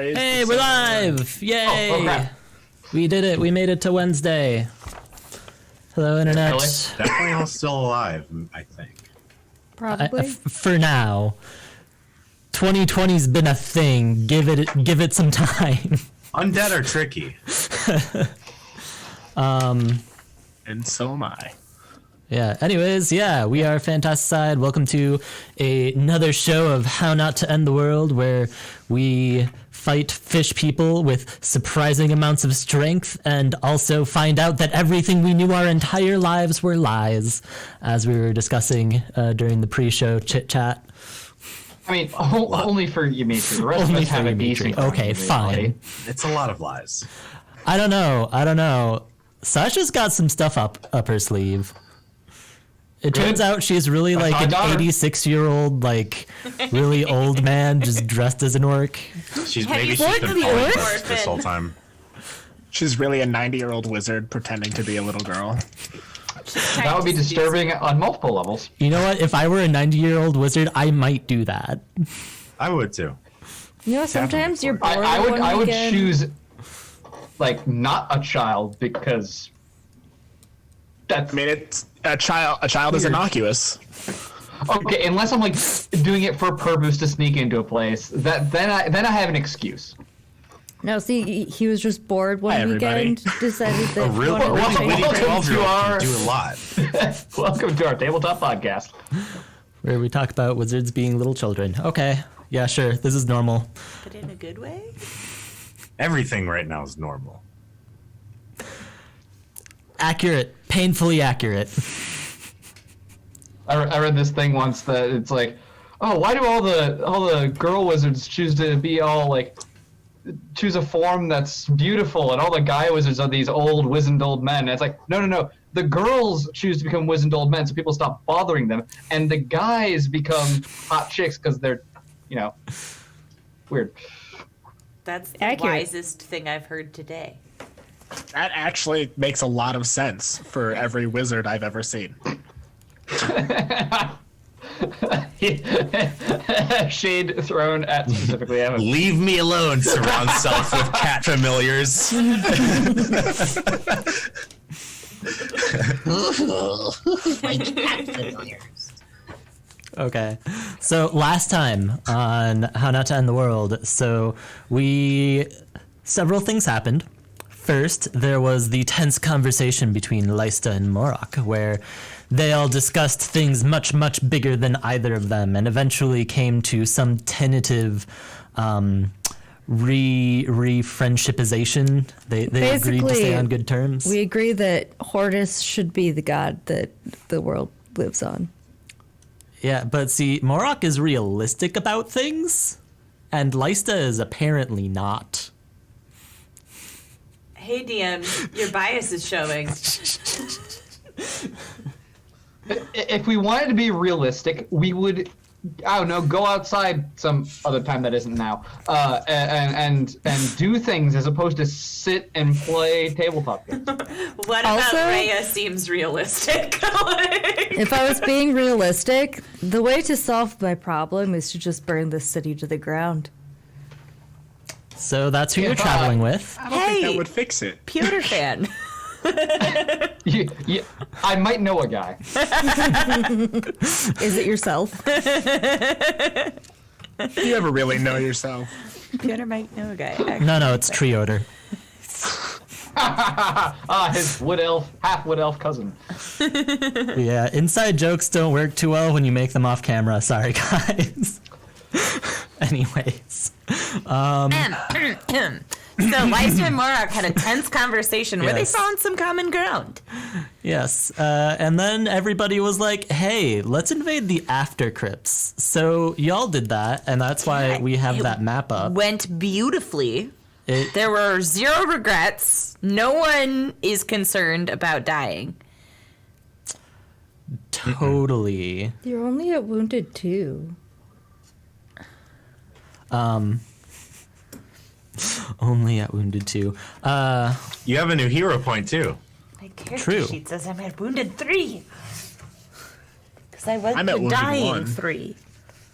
Hey, we're live! Yay! Okay. We did it. We made it to Wednesday. Hello, Internet. Really? Definitely all still alive, I think. Probably. For now. 2020's been a thing. Give it some time. Undead are tricky. And so am I. Yeah. Anyways, yeah, we are Fantasticide. Welcome to another show of How Not to End the World, where we fight fish people with surprising amounts of strength and also find out that everything we knew our entire lives were lies, as we were discussing during the pre-show chit-chat. I mean, only for Ymitri. The rest Only of us for have a Ymitri. decent. Okay, continuity. fine. It's a lot of lies. I don't know. Sasha's got some stuff up her sleeve. It turns out she's really like an 86-year-old, like really old man just dressed as an orc. She's Have you she's seen been the calling orc? us this whole time. She's really a 90-year-old wizard pretending to be a little girl. That would be disturbing on multiple levels. You know what? If I were a 90-year-old wizard, I might do that. I would too. You know, sometimes you're bored. I would weekend. choose like not a child because that's I mean, it's a child. A child is Weird. innocuous. okay. Unless I'm like doing it for purpose to sneak into a place, then I have an excuse. No, see, he was just bored one Hi, everybody. weekend. Decided that A he really, wanted to really welcome witty to 12-year-old our- can do a lot. Welcome to our tabletop podcast. Where we talk about wizards being little children. Okay. Yeah, sure. This is normal. But in a good way? Everything right now is normal. Accurate. Painfully accurate. I read this thing once that it's like, oh, why do all the girl wizards choose to be all like choose a form that's beautiful, and all the guy wizards are these old wizened old men? And it's like, no. The girls choose to become wizened old men, so people stop bothering them, and the guys become hot chicks because they're, weird. That's the Accurate. wisest thing I've heard today. That actually makes a lot of sense for every wizard I've ever seen. Shade thrown at specifically Evan. Leave me alone, surround self with cat familiars. Okay. So last time on How Not to End the World, several things happened. First, there was the tense conversation between Lysta and Morok, where they all discussed things much, much bigger than either of them, and eventually came to some tentative re-friendshipization. They agreed to stay on good terms. We agree that Hortus should be the god that the world lives on. Yeah, but see, Morok is realistic about things, and Lysta is apparently not. Hey, DM, your bias is showing. If we wanted to be realistic, we would, I don't know, go outside some other time that isn't now, and do things as opposed to sit and play tabletop games. What Also- about Rhea seems realistic? If I was being realistic, the way to solve my problem is to just burn this city to the ground. So that's who Yeah, you're but- traveling with. I don't think Hey! that would fix it. Pewter fan. I might know a guy. Is it yourself? Do you ever really know yourself? Pewter might know a guy. Actually. No, it's tree odor. His half wood elf cousin. Yeah, inside jokes don't work too well when you make them off camera. Sorry, guys. Anyways. So Lysa and Morok had a tense conversation where they Yes. found some common ground. Yes, and then everybody was like, hey, let's invade the after crypts. So y'all did that, and that's why we have It that map up. Went beautifully. It, There were zero regrets. No one is concerned about dying. totally. You're only at wounded 2. Only at Wounded 2. You have a new hero point too. My character True. sheet says I'm at wounded 3. Because I went I'm at to wounded dying 1. 3.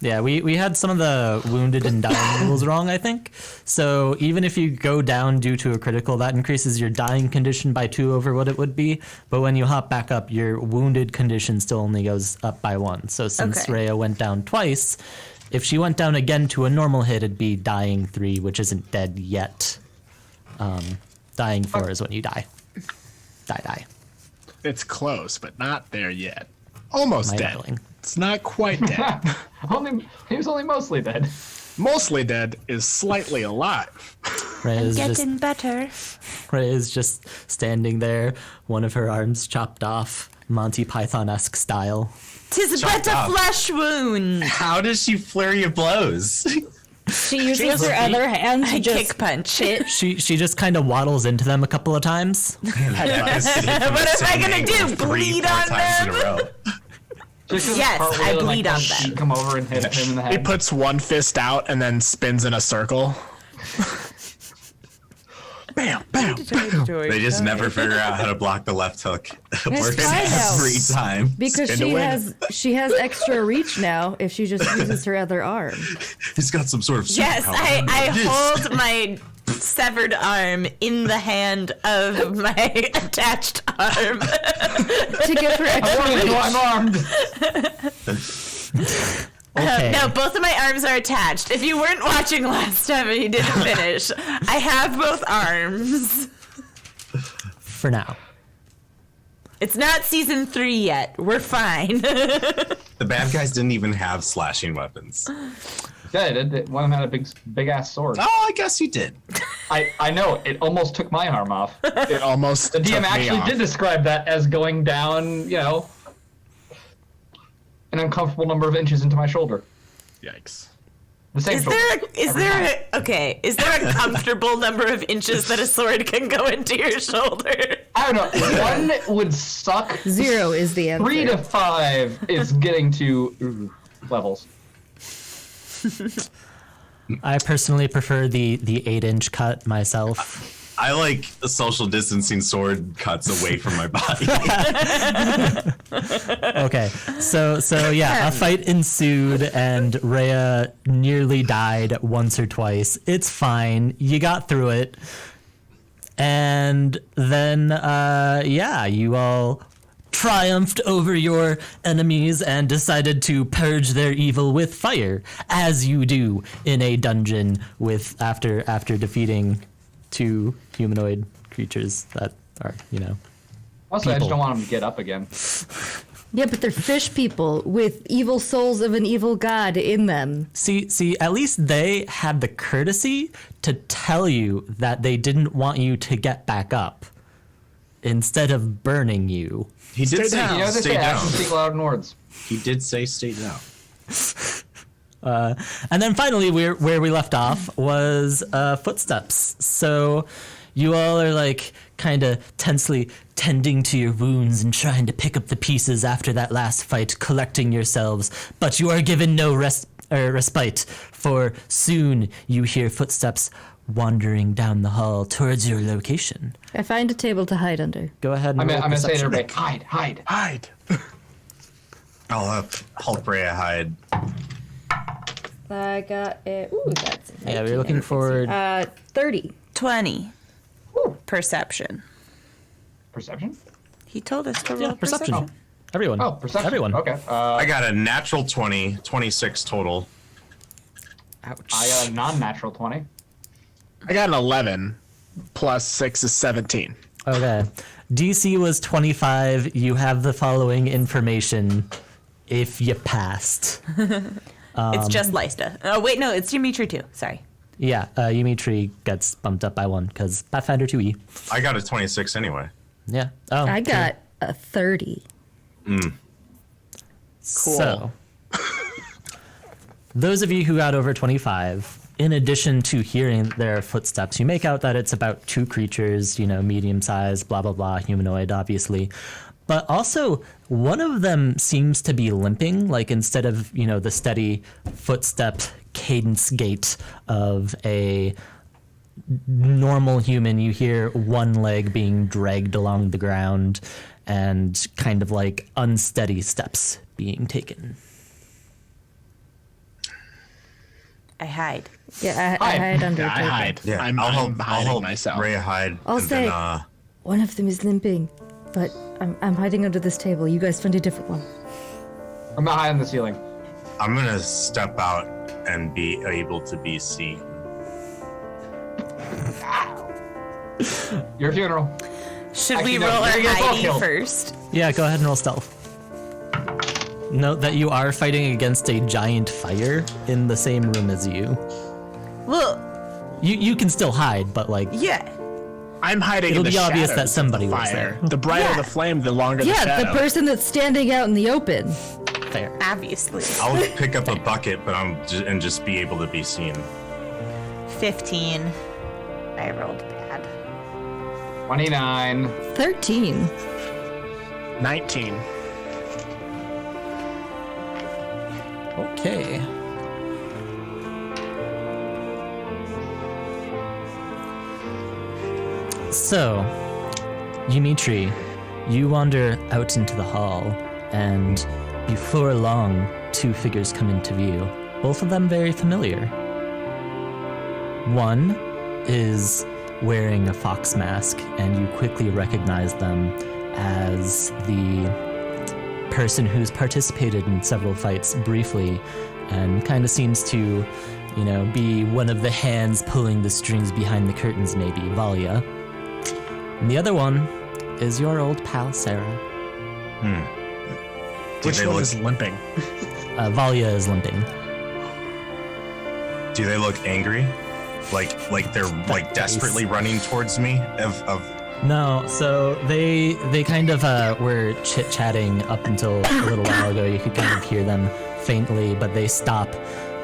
Yeah, we had some of the wounded and dying rules wrong, I think. So even if you go down due to a critical, that increases your dying condition by 2 over what it would be. But when you hop back up, your wounded condition still only goes up by 1. So since Okay. Rhea went down twice, if she went down again to a normal hit, it'd be dying 3, which isn't dead yet. Dying 4 is when you die. Die. It's close, but not there yet. Almost My dead. darling. It's not quite dead. He was only mostly dead. Mostly dead is slightly alive. Rhea is just Getting better. Rhea is just standing there, one of her arms chopped off, Monty Python-esque style. 'Tis Chopped but a off. flesh wound. How does she flurry of blows? She uses her other hand to I just kick punch. She just kind of waddles into them a couple of times. What am I gonna do? Bleed on them? Just 'cause Yes, cartwheel I and, bleed on both them. feet come over and hit him in the He head. puts one fist out and then spins in a circle. Bam, bam. They just never figure out how to block the left hook. It works fine now. every time. because Spin to win. she has extra reach now if she just uses her other arm. He's got some sort of Yes, superpower. I Yes. hold my severed arm in the hand of my attached arm. To give her extra Warning, reach. I'm armed. Okay. No, both of my arms are attached. If you weren't watching last time and you didn't finish, I have both arms. For now. It's not season 3 yet. We're fine. The bad guys didn't even have slashing weapons. Yeah, it did. One of them had a big ass sword. Oh, I guess you did. I know. It almost took my arm off. It almost The took DM me actually off. did describe that as going down, an uncomfortable number of inches into my shoulder. Yikes. The same Is shoulder. there a comfortable number of inches that a sword can go into your shoulder? I don't know. 1 would suck. 0 is the answer. 3 to 5 is getting to levels. I personally prefer the 8-inch cut myself. I like the social distancing sword cuts away from my body. Okay, so yeah, a fight ensued and Rhea nearly died once or twice. It's fine. You got through it. And then, you all triumphed over your enemies and decided to purge their evil with fire, as you do in a dungeon with after defeating 2 humanoid creatures that are, Also, I just People. don't want them to get up again. Yeah, but they're fish people with evil souls of an evil god in them. See, at least they had the courtesy to tell you that they didn't want you to get back up instead of burning you. He did Stay say, down. You know, they stay say down. actions speak louder than words. He did say stay down. And then finally, where we left off was footsteps. So you all are like kind of tensely tending to your wounds and trying to pick up the pieces after that last fight, collecting yourselves. But you are given no respite, for soon you hear footsteps wandering down the hall towards your location. I find a table to hide under. Go ahead and I'm roll gonna say to perception. everybody, hide. Hide. I'll help Rhea hide. I got it. Ooh, that's Yeah, we're looking for 30. 20. Perception. Perception? He told us to roll yeah, perception. Everyone. Oh, perception. Everyone. Okay. I got a natural 20, 26 total. I got a non-natural 20. I got an 11 plus 6 is 17. Okay. DC was 25. You have the following information if you passed. It's just Lysta. Oh, wait, no, it's Dimitri too. Sorry. Yeah, Dimitri gets bumped up by 1 because Pathfinder 2E. I got a 26 anyway. Yeah. Oh, I got a 30. Cool. So, those of you who got over 25, in addition to hearing their footsteps, you make out that it's about 2 creatures, medium sized, blah, blah, blah, humanoid, obviously. But also, one of them seems to be limping, like instead of, the steady footstep cadence gait of a normal human, you hear one leg being dragged along the ground and kind of like unsteady steps being taken. I hide. Yeah, I Hide. hide under Yeah, a I table. hide. Yeah, I'm I'll hiding help myself. Rhea hide. I'll and say- then, One of them is limping, but I'm hiding under this table. You guys find a different one. I'm not high on the ceiling. I'm gonna step out and be able to be seen. Your funeral. Should Actually, we no, roll our you're both hiding killed. first? Yeah, go ahead and roll stealth. Note that you are fighting against a giant fire in the same room as you. Well, You can still hide, but like yeah. I'm hiding It'll in the be obvious shadows that of somebody the was fire. there. The brighter Yeah. the flame, the longer the Yeah, shadow. the person that's standing out in the open. fair. Obviously. I'll pick up a bucket, but and just be able to be seen. 15. I rolled bad. 29. 13. 19. Okay. So, Dimitri, you wander out into the hall, and before long, two figures come into view, both of them very familiar. One is wearing a fox mask, and you quickly recognize them as the person who's participated in several fights briefly and kind of seems to, be one of the hands pulling the strings behind the curtains, maybe, Valia. And the other one is your old pal, Sarah. Which they one look- is limping? Valia is limping. Do they look angry? Like they're like desperately running towards me? No, so they kind of were chit-chatting up until a little while ago. You could kind of hear them faintly, but they stop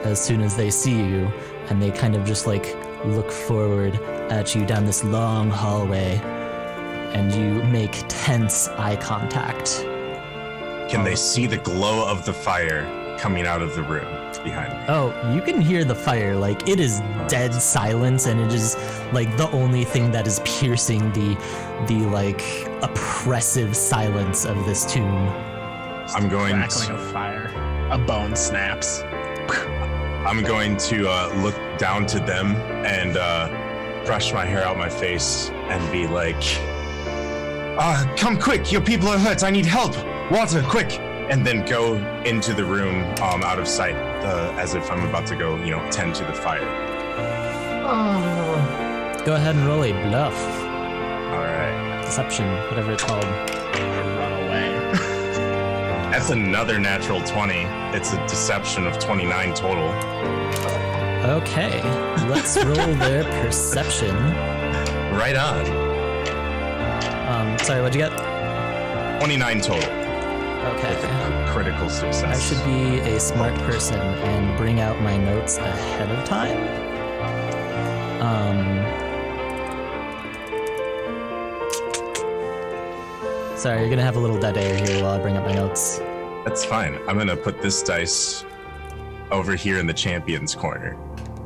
as soon as they see you, and they kind of just like look forward at you down this long hallway, and you make tense eye contact. Can they see the glow of the fire coming out of the room behind me? Oh, you can hear the fire. Like, it is dead silence, and it is like the only thing that is piercing the like oppressive silence of this tomb. I'm going Crackling of fire. A bone snaps. I'm going to look down to them and brush my hair out my face and be like, come quick, your people are hurt, I need help, water, quick. And then go into the room out of sight as if I'm about to go, tend to the fire. Go ahead and roll a bluff, All right. deception, whatever it's called. Run away. That's another natural 20. It's a deception of 29 total. Okay, let's roll their perception. Right on. Sorry, what'd you get? 29 total. Okay. Critical I success. should be a smart person and bring out my notes ahead of time. Sorry, you're gonna have a little dead air here while I bring up my notes. That's fine. I'm going to put this dice over here in the champions corner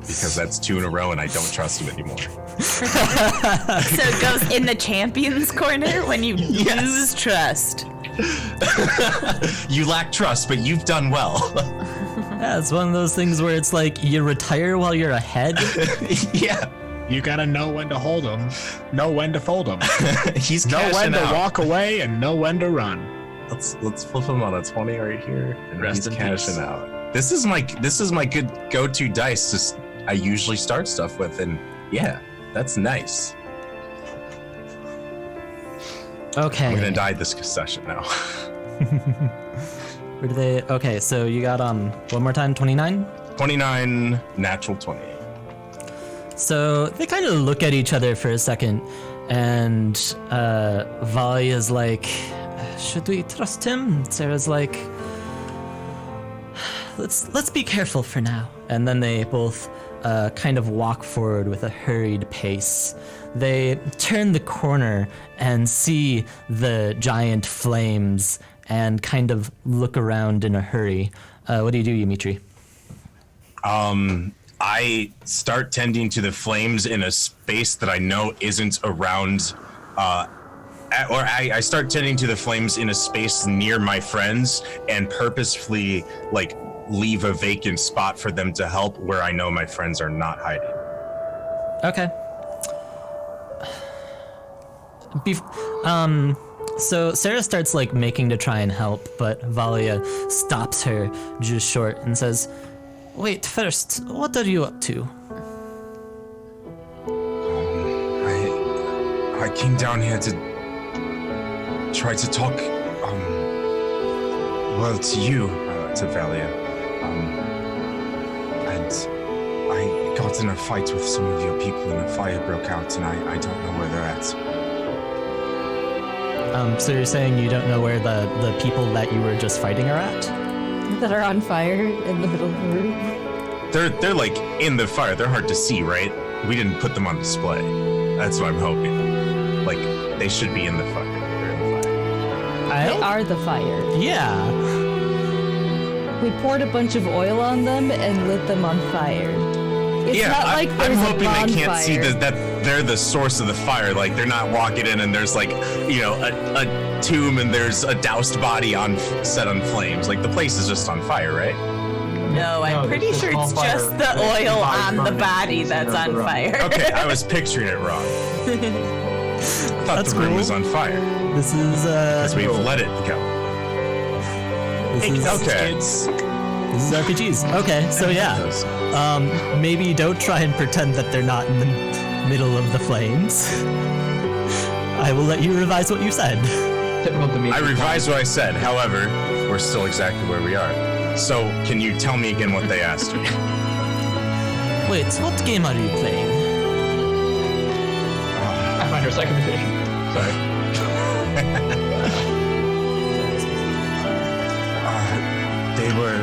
because that's 2 in a row and I don't trust him anymore. So it goes in the champions corner when you lose trust. You lack trust, but you've done well. Yeah, it's one of those things where it's like you retire while you're ahead. Yeah. You gotta know when to hold them, know when to fold them, He's know when cashing to out. walk away, and know when to run. Let's flip him on a 20 right here, and Rest he's in cashing peace. out. This is my good go-to dice. I usually start stuff with, and yeah, that's nice. Okay. I'm gonna die this session now. Where do they? Okay, so you got one more time, 29. 29 natural 20. So they kind of look at each other for a second, and Valia's like, "Should we trust him?" Sarah's like, "Let's be careful for now." And then they both kind of walk forward with a hurried pace. They turn the corner and see the giant flames and kind of look around in a hurry. What do you do, Dimitri? I start tending to the flames in a space that I know isn't around, I start tending to the flames in a space near my friends and purposefully leave a vacant spot for them to help where I know my friends are not hiding. Okay. So Sarah starts like making to try and help, but Valia stops her just short and says, "Wait, first, what are you up to?" I came down here to try to talk, well, to you, to Valia. And I got in a fight with some of your people and a fire broke out and I don't know where they're at. So you're saying you don't know where the people that you were just fighting are at? That are on fire in the middle of the room. They're like in the fire. They're hard to see, right? We didn't put them on display. That's what I'm hoping. Like, they should be in the fire. They're in the fire. They are the fire. Yeah. We poured a bunch of oil on them and lit them on fire. It's not like I'm there's hoping a bonfire. they can't see that they're the source of the fire. Like, they're not walking in and there's like, you know, a tomb and there's a doused body set on flames. Like, the place is just on fire, right? No, I'm pretty it's sure all it's fire. just the It's oil body on the burning. body It's that's never on wrong. fire. Okay, I was picturing it wrong. I thought That's the room cool. was on fire. This is Because we've let it go. this is Okay. this is RPGs. Okay, so yeah. Maybe don't try and pretend that they're not in the middle of the flames. I will let you revise what you said. Typical Dimitri. I revised what I said. However, we're still exactly where we are. So, can you tell me again what they asked me? Wait, what game are you playing? Pathfinder second edition. Sorry. They were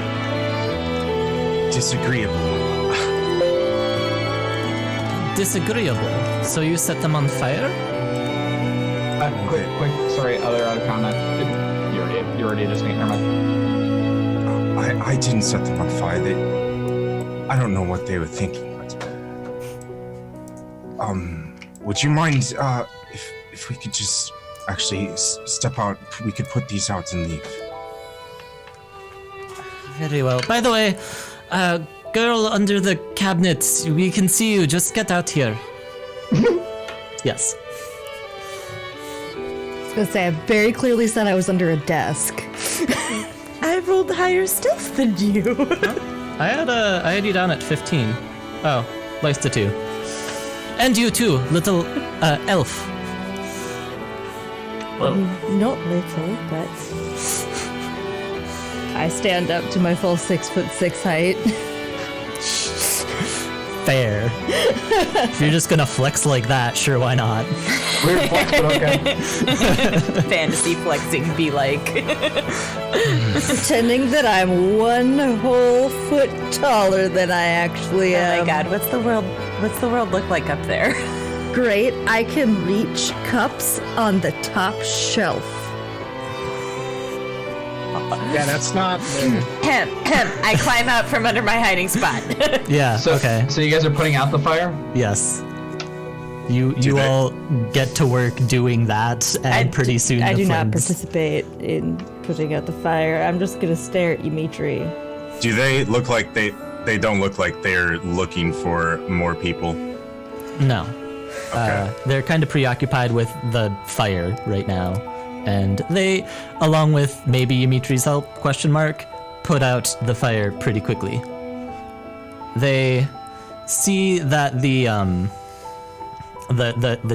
disagreeable. Disagreeable. So you set them on fire? Quick. Sorry, other out of comment. You already just never mind. I didn't set them on fire. I don't know what they were thinking, but would you mind if we could just actually step out? We could put these out and leave. Very well. By the way, girl under the cabinets, we can see you. Just get out here. Yes. I was gonna say, I very clearly said I was under a desk. I rolled higher stealth than you. I had you down at 15. Oh, likes to 2. And you too, little elf. Not little, but I stand up to my full 6'6" height. Fair. If you're just gonna flex like that, sure, why not? Weird flex, but okay. Fantasy flexing be like. Pretending that I'm 1 whole foot taller than I actually Oh am. my god, what's the world look like up there? Great, I can reach cups on the top shelf. Yeah, that's not. I climb out from under my hiding spot. Yeah. So, okay. So you guys are putting out the fire? Yes. You they? all get to work doing that, and pretty soon I the do not flames. participate in putting out the fire. I'm just gonna stare at Dimitri. Do they look like they don't look like they're looking for more people? No. Okay. They're kind of preoccupied with the fire right now, and they, along with maybe Dimitri's help, put out the fire pretty quickly. They see that the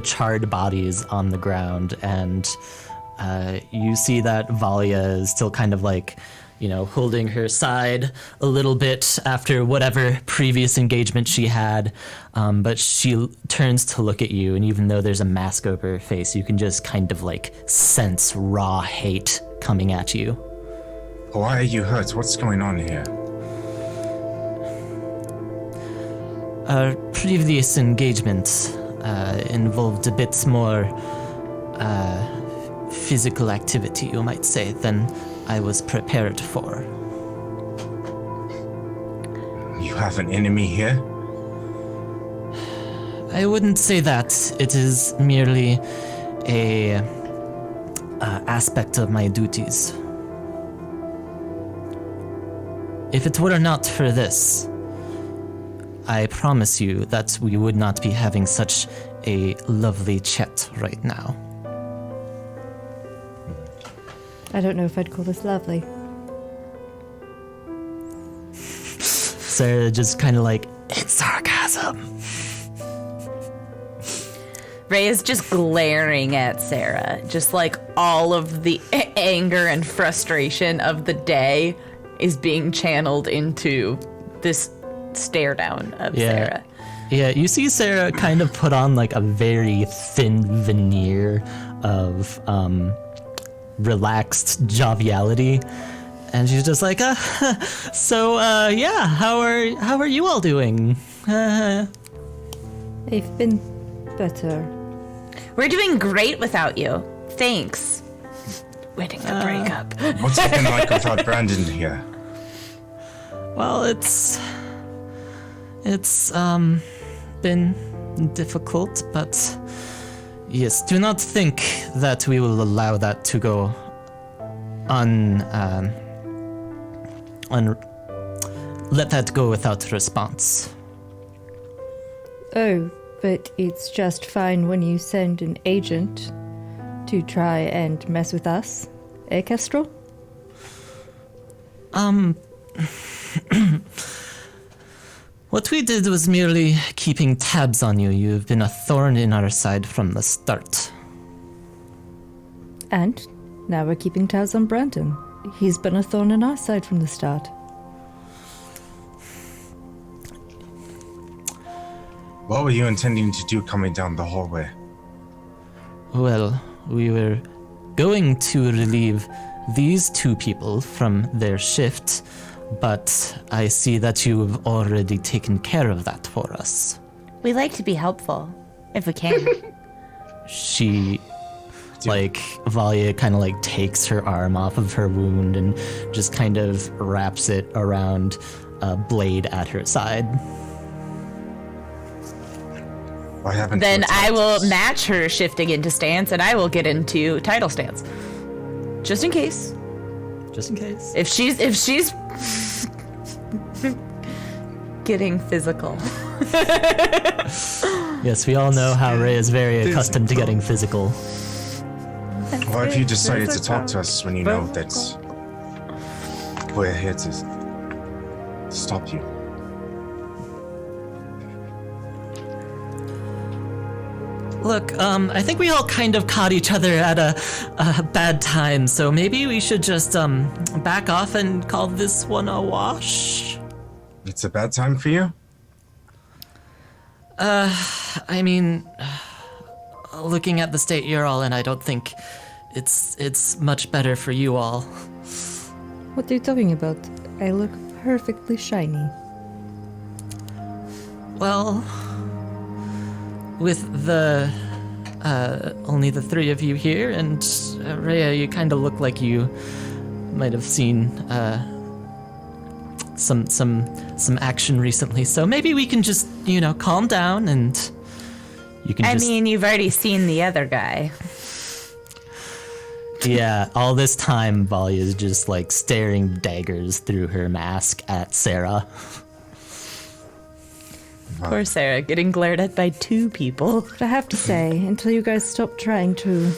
charred bodies on the ground, and you see that Valia is still kind of like, you know, holding her side a little bit after whatever previous engagement she had, but she turns to look at you, and even though there's a mask over her face, you can just kind of like sense raw hate coming at you. Why are you hurt? What's going on here? Our previous engagements involved a bit more physical activity, you might say, than I was prepared for. You have an enemy here? I wouldn't say that. It is merely a aspect of my duties. if it were not for this, I promise you that we would not be having such a lovely chat right now. I don't know if I'd call this lovely. Sarah just kind of like, it's sarcasm. Ray is just glaring at Sarah, just like all of the anger and frustration of the day is being channeled into this stare down of Sarah. Yeah, you see Sarah kind of put on like a very thin veneer of relaxed joviality, and she's just like, yeah, how are you all doing? They've been better. We're doing great without you. Thanks. Waiting to break up. What's it been like without Brandon here? Well, it's been difficult, but yes, do not think that we will allow that to go let that go without response. Oh, but it's just fine when you send an agent to try and mess with us, eh, Kestrel? What we did was merely keeping tabs on you. You've been a thorn in our side from the start. And now we're keeping tabs on Brandon. He's been a thorn in our side from the start. What were you intending to do coming down the hallway? Well, we were going to relieve these two people from their shift, but I see that you've already taken care of that for us. We like to be helpful, if we can. She, like, Valia kind of like takes her arm off of her wound and just kind of wraps it around a blade at her side. Why haven't Then you I attacked will us? match her shifting into stance, and I will get into title stance, just in case. Just in case. If she's getting physical. Yes, we all know how Ray is very accustomed to getting physical. Or if you decided to talk to us when you know that we're here to stop you. Look, I think we all kind of caught each other at a bad time, so maybe we should just back off and call this one a wash. It's a bad time for you? I mean, looking at the state you're all in, I don't think it's much better for you all. What are you talking about? I look perfectly shiny. Well, with the only the three of you here, and Rhea, you kind of look like you might have seen some action recently. So maybe we can just, calm down and you can I mean, you've already seen the other guy. Yeah, all this time Valia is just like staring daggers through her mask at Sarah. Poor Sarah, getting glared at by two people. But I have to say, until you guys stop trying to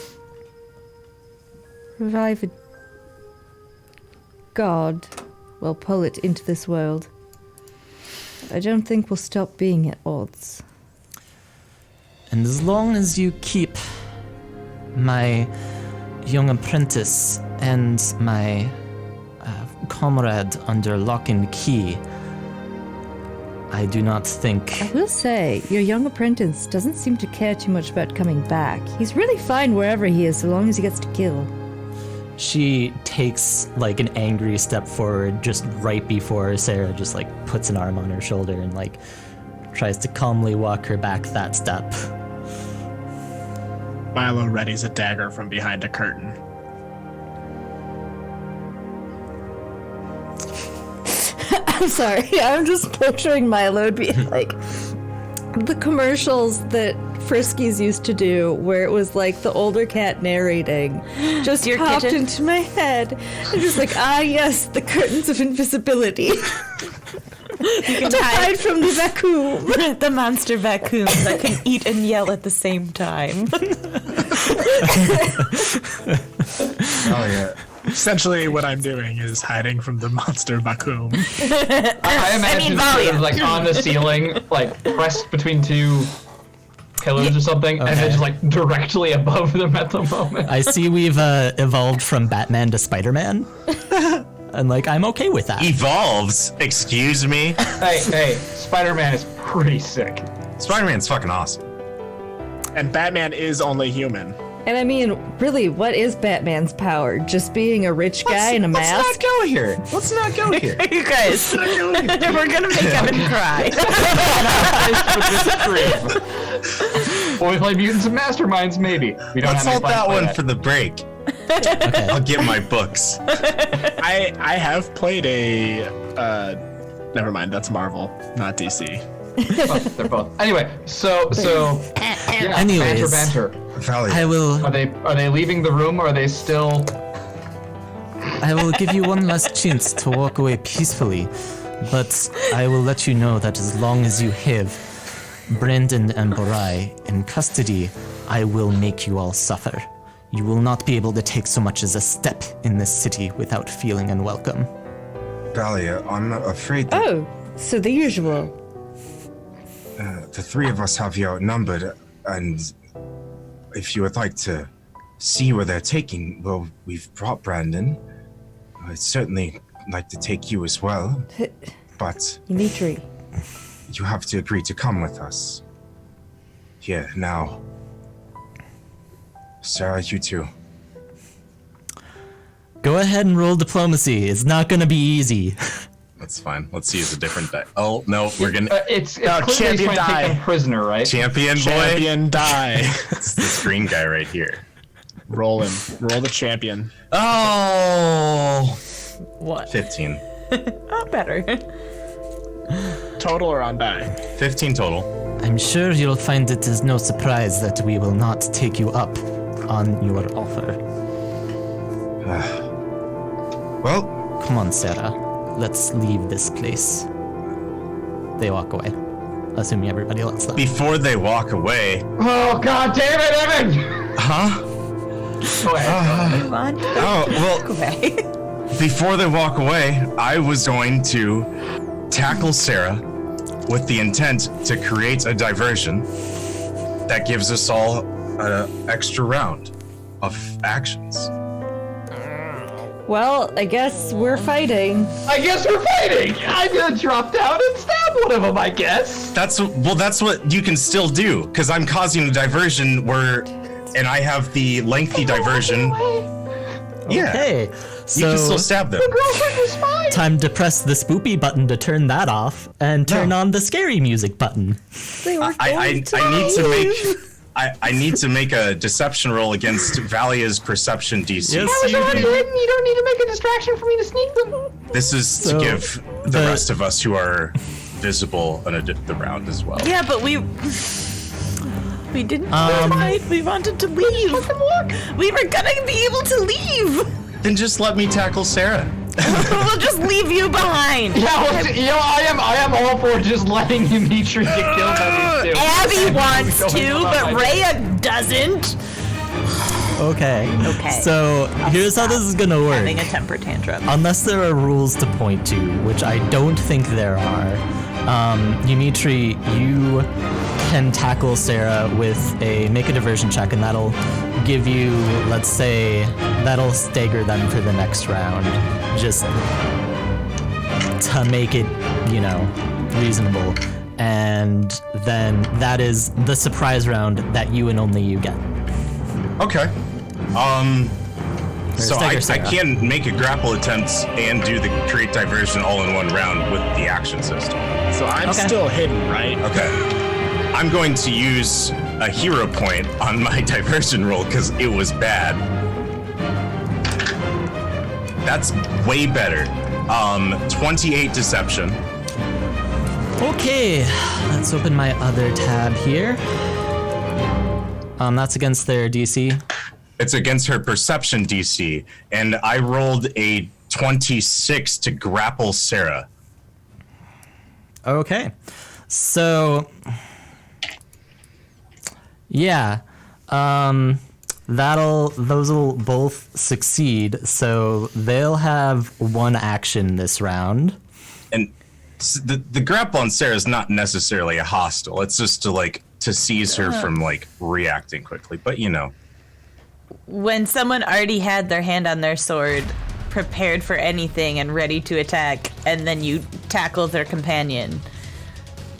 revive a god, well, pull it into this world, I don't think we'll stop being at odds. And as long as you keep my young apprentice and my comrade under lock and key, I do not think... I will say, your young apprentice doesn't seem to care too much about coming back. He's really fine wherever he is, so long as he gets to kill. She takes like an angry step forward just right before Sarah just like puts an arm on her shoulder and like tries to calmly walk her back that step. Milo readies a dagger from behind a curtain. I'm sorry, I'm just picturing Milo being like the commercials that Friskies used to do, where it was like the older cat narrating, just Your popped kitchen? into my head. It was like, ah, yes, the curtains of invisibility. can to hide. hide from the vacuum. The monster vacuums that can eat and yell at the same time. Oh yeah. Essentially, what I'm doing is hiding from the monster vacuum. I imagine volume. sort of like on the ceiling, like pressed between two pillars or something, and then just like directly above them at the moment. I see we've evolved from Batman to Spider-Man. And like, I'm okay with that. Evolves. Excuse me. Hey, Spider-Man is pretty sick. Spider-Man's fucking awesome. And Batman is only human. And I mean, really, what is Batman's power? Just being a rich guy in a Let's mask? not go here. Let's not go here. You guys, we're gonna make Evan cry. When we play Mutants and Masterminds, maybe. We don't Let's have any hold plans that for one for the break. I'll get my books. I have played a. Never mind, that's Marvel, not DC. Oh, they're both. Anyway, so yeah, Anyways. banter. Valley. I will Are they leaving the room, or are they still? give you one last chance to walk away peacefully, but I will let you know that as long as you have Brandon and Borai in custody, I will make you all suffer. You will not be able to take so much as a step in this city without feeling unwelcome. Valley, I'm afraid that Oh, so the usual. the three of us have you outnumbered, and if you would like to see where they're taking, well, we've brought Brandon. I'd certainly like to take you as well, but Dimitri. you have to agree to come with us. Here, now. Sarah, you too. Go ahead and roll diplomacy. It's not gonna be easy. That's fine. Let's use a different die. Oh, no, we're gonna... It's No, clearly champion trying to die. take them prisoner, right? Champion boy? Champion die. It's this green guy right here. Roll him. Roll the champion. Oh! What? 15. Oh, better. Total or on die? 15 total. I'm sure you'll find it is no surprise that we will not take you up on your offer. Well, Come on, Sarah. Let's leave this place. They walk away, assuming everybody lets them. before they walk away... Oh God damn it, Evan! Huh? Go ahead. Move on. Oh, well, Okay. before they walk away, I was going to tackle Sarah with the intent to create a diversion that gives us all an extra round of actions. Well, I guess we're fighting. I guess we're fighting. I'm gonna drop down and stab one of them, I guess. That's what you can still do, because I'm causing a diversion where, and I have the lengthy diversion. Yeah, Hey, you can still so stab them. Girlfriend was fine. time to press the spoopy button to turn that off and turn on the scary music button. They were I need to make. I need to make a deception roll against Valia's perception DC. Yes, I was you already do. hidden. You don't need to make a distraction for me to sneak them. This is So, to give the the- rest of us who are visible the round as well. Yeah, but we didn't fight. We wanted to leave. We were gonna be able to leave. Then just let me tackle Sarah. We'll just leave you behind. Yeah, well, I am all for just letting Dimitri get killed by these two. Abby wants Going to, on but my- Rhea doesn't. Okay. Okay. So here's how this is gonna work. Having a temper tantrum. Unless there are rules to point to, which I don't think there are, Dimitri, you can tackle Sarah with make a diversion check, and that'll give you, let's say, that'll stagger them for the next round, just to make it, reasonable. And then that is the surprise round that you and only you get. Okay. So I stagger Sarah. can make a grapple attempt and do the create diversion all in one round with the action system. So I'm Okay. still hidden, right? Okay. I'm going to use a hero point on my diversion roll because it was bad. That's way better. 28 deception. Okay, let's open my other tab here. That's against their DC. It's against her perception DC, and I rolled a 26 to grapple Sarah. Okay. So, yeah. Those will both succeed, so they'll have one action this round. And the grapple on Sarah is not necessarily a hostile. It's just to seize her from reacting quickly. But When someone already had their hand on their sword, prepared for anything and ready to attack, and then you tackle their companion.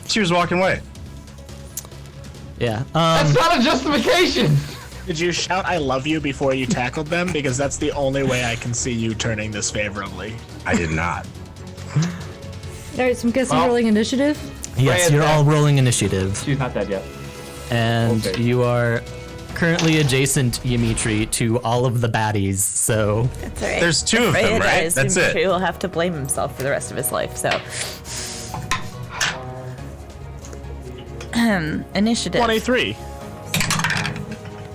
she was walking away. Yeah. That's not a justification. Did you shout "I love you" before you tackled them? Because that's the only way I can see you turning this favorably. I did not. All right, so I'm guessing rolling initiative. Yes, Freya's you're dead. all rolling initiative, She's not dead yet. and Okay. you are currently adjacent, Ymitri, to all of the baddies. So That's all right. There's two of them, right? That's it. He will have to blame himself for the rest of his life. So, initiative. 23.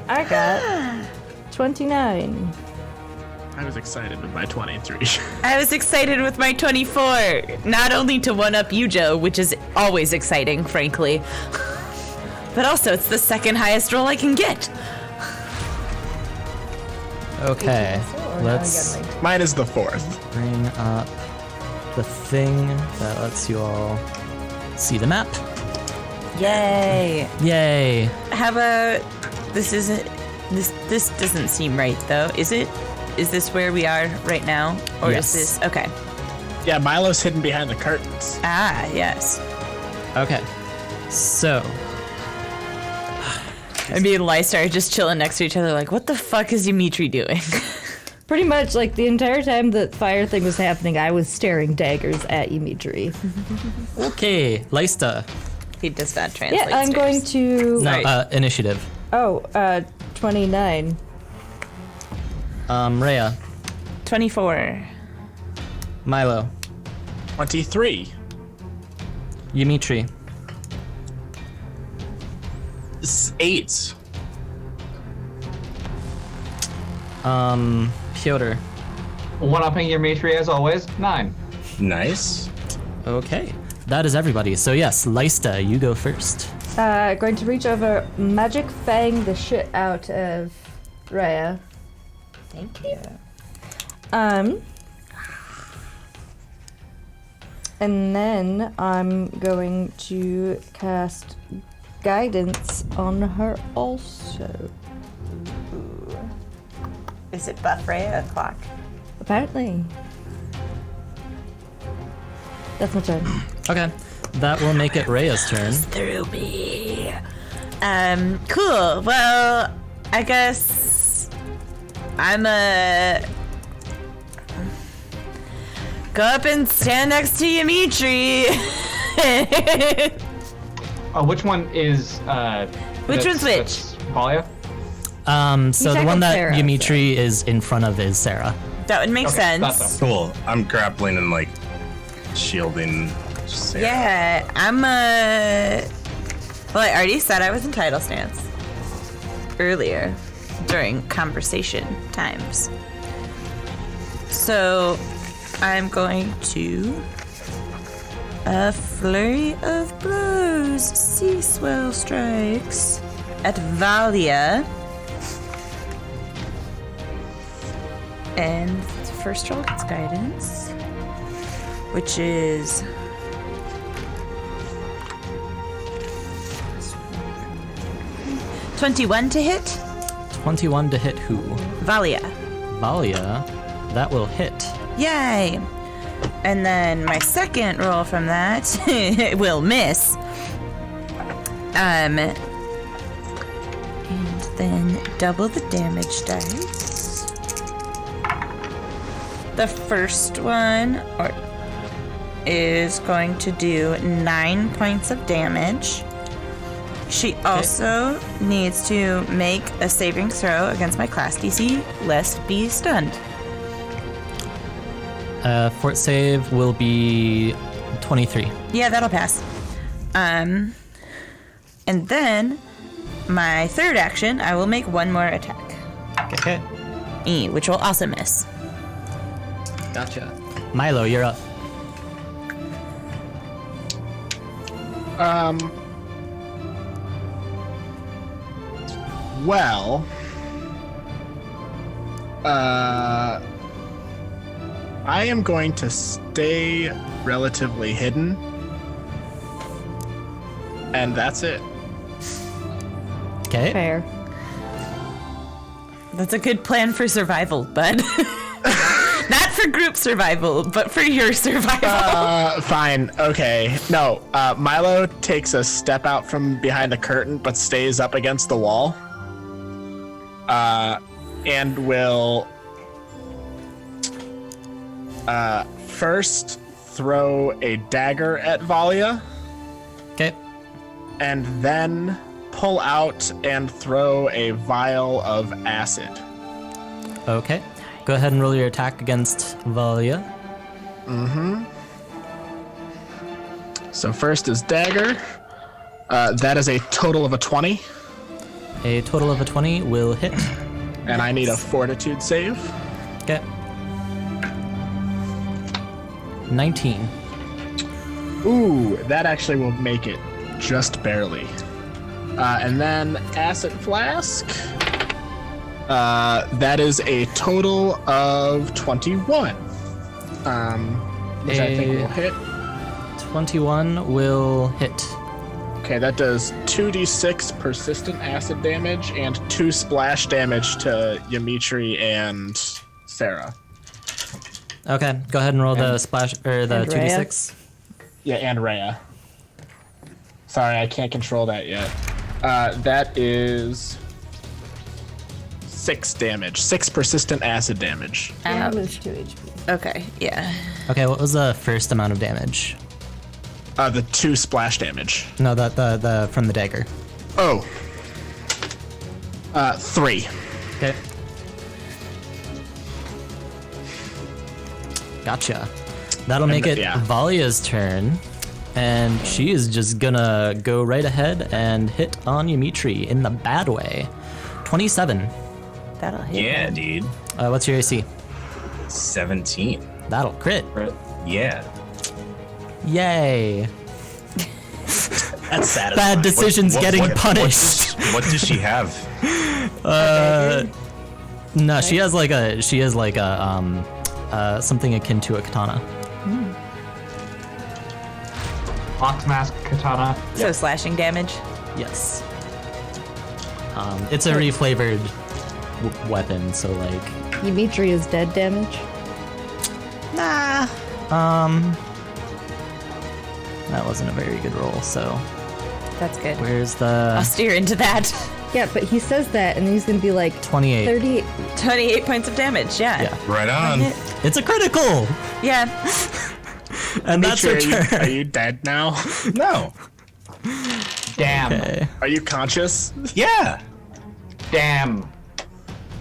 I got 29. I was excited with my 23. I was excited with my 24. Not only to one-up you, Joe, which is always exciting, frankly, but also it's the second highest roll I can get. okay, let's Mine is the 4th. bring up the thing that lets you all see the map. Yay! Yay! How about this? Isn't this doesn't seem right though? Is it? Is this where we are right now, or Yes. is this okay? Yeah, Milo's hidden behind the curtains. Ah, yes. Okay, so I mean, Lystar are just chilling next to each other, like, what the fuck is Ymitri doing? Pretty much, like, the entire time the fire thing was happening, I was staring daggers at Ymitri. okay, Leista. He does not translate. Yeah, I'm going to... No, Sorry. initiative. 29. Rhea, 24. Milo, 23. Ymitri, 8. Piotr. One-upping your Mitri as always. 9. Nice. Okay, that is everybody. So yes, Leista, you go first. Going to reach over, magic fang the shit out of Rhea. Thank you. And then I'm going to cast guidance on her also. Is it buff Rhea o'clock? Apparently. That's my turn. Okay, that will make it Rhea's turn. Through me. Cool. Well, I guess I'm go up and stand next to Ymitri. Which one is Which one's which? Valia? So the tackled one that Sarah, Ymitri is in front of is Sarah. That would make Okay, that's sense. fine. Cool. I'm grappling and shielding Sarah. Yeah, I'm well, I already said I was in title stance earlier during conversation times. So I'm going to a flurry of blows, sea swell strikes at Valia. And the first roll gets guidance, which is 21 to hit. 21 to hit who? Valia. Valia, that will hit. Yay! And then my second roll from that will miss. And then double the damage dice. The first one is going to do 9 points of damage. She also needs to make a saving throw against my class DC, lest be stunned. Fort save will be 23. Yeah, that'll pass. And then my third action, I will make one more attack. Okay. Which will also miss. Gotcha. Milo, you're up. Well, I am going to stay relatively hidden, and that's it. Okay. Fair. That's a good plan for survival, bud. Not for group survival, but for your survival. Fine. Okay. No, Milo takes a step out from behind the curtain, but stays up against the wall. And will first throw a dagger at Valia, Okay. and then pull out and throw a vial of acid. Okay. Go ahead and roll your attack against Valia. So first is dagger. That is a total of a 20, A total of a 20 will hit. and I need a fortitude save. Okay. 19. Ooh, that actually will make it just barely. And then acid flask. That is a total of 21. Which I think will hit. 21 will hit. Okay, that does 2d6 persistent acid damage and 2 splash damage to Ymitri and Sarah. Okay. Go ahead and roll the splash or the and Rhea. 2d6. Yeah, and Rhea. Sorry, I can't control that yet. That is 6 damage. 6 persistent acid damage. That was 2 HP. Okay, yeah. Okay. What was the first amount of damage? The 2 splash damage. No, the from the dagger. Oh. 3. Okay. Gotcha. That'll make it yeah. Valia's turn. And she is just gonna go right ahead and hit on Ymitri in the bad way. 27. That'll hit. Yeah, dude. What's your AC? 17. That'll crit. Yeah. Yay. That's satisfying. Bad decisions getting what punished. What does she have? No, she has like a something akin to a katana. Ox mask katana. So slashing damage. Yes. It's a reflavored weapon, so like. Ymitri is dead damage. Nah. That wasn't a very good roll. So That's good. where's I'll the steer into that. Yeah, but he says that, and then he's gonna be like 28? 30. 28 points of damage, yeah. Yeah. Right on. It's a critical, Yeah. and that's her Ymitri, turn. are you dead now? No. Damn. Okay. Are you conscious? Yeah. Damn.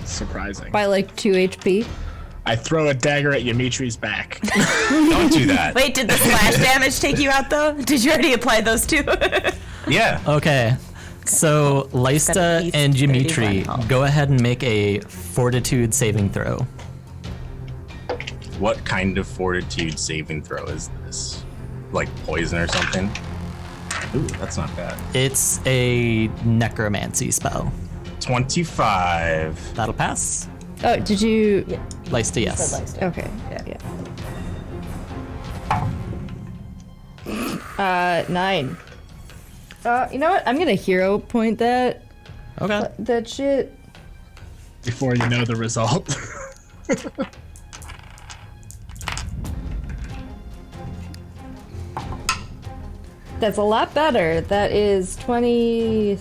Surprising. By like 2 HP. I throw a dagger at Ymitri's back. Don't do that. Wait, did the slash damage take you out though? Did you already apply those two? Yeah. Okay. So Lysta Piece and 31 Ymitri, health. go ahead and make a fortitude saving throw. What kind of fortitude saving throw is this? Like poison or something? Ooh, that's not bad. It's a necromancy spell. 25. That'll pass. Oh, did you? Lysta, yes. Okay. Yeah. 9. You know what? I'm gonna hero point that Okay. shit. Before you know the result. That's a lot better. That is 20.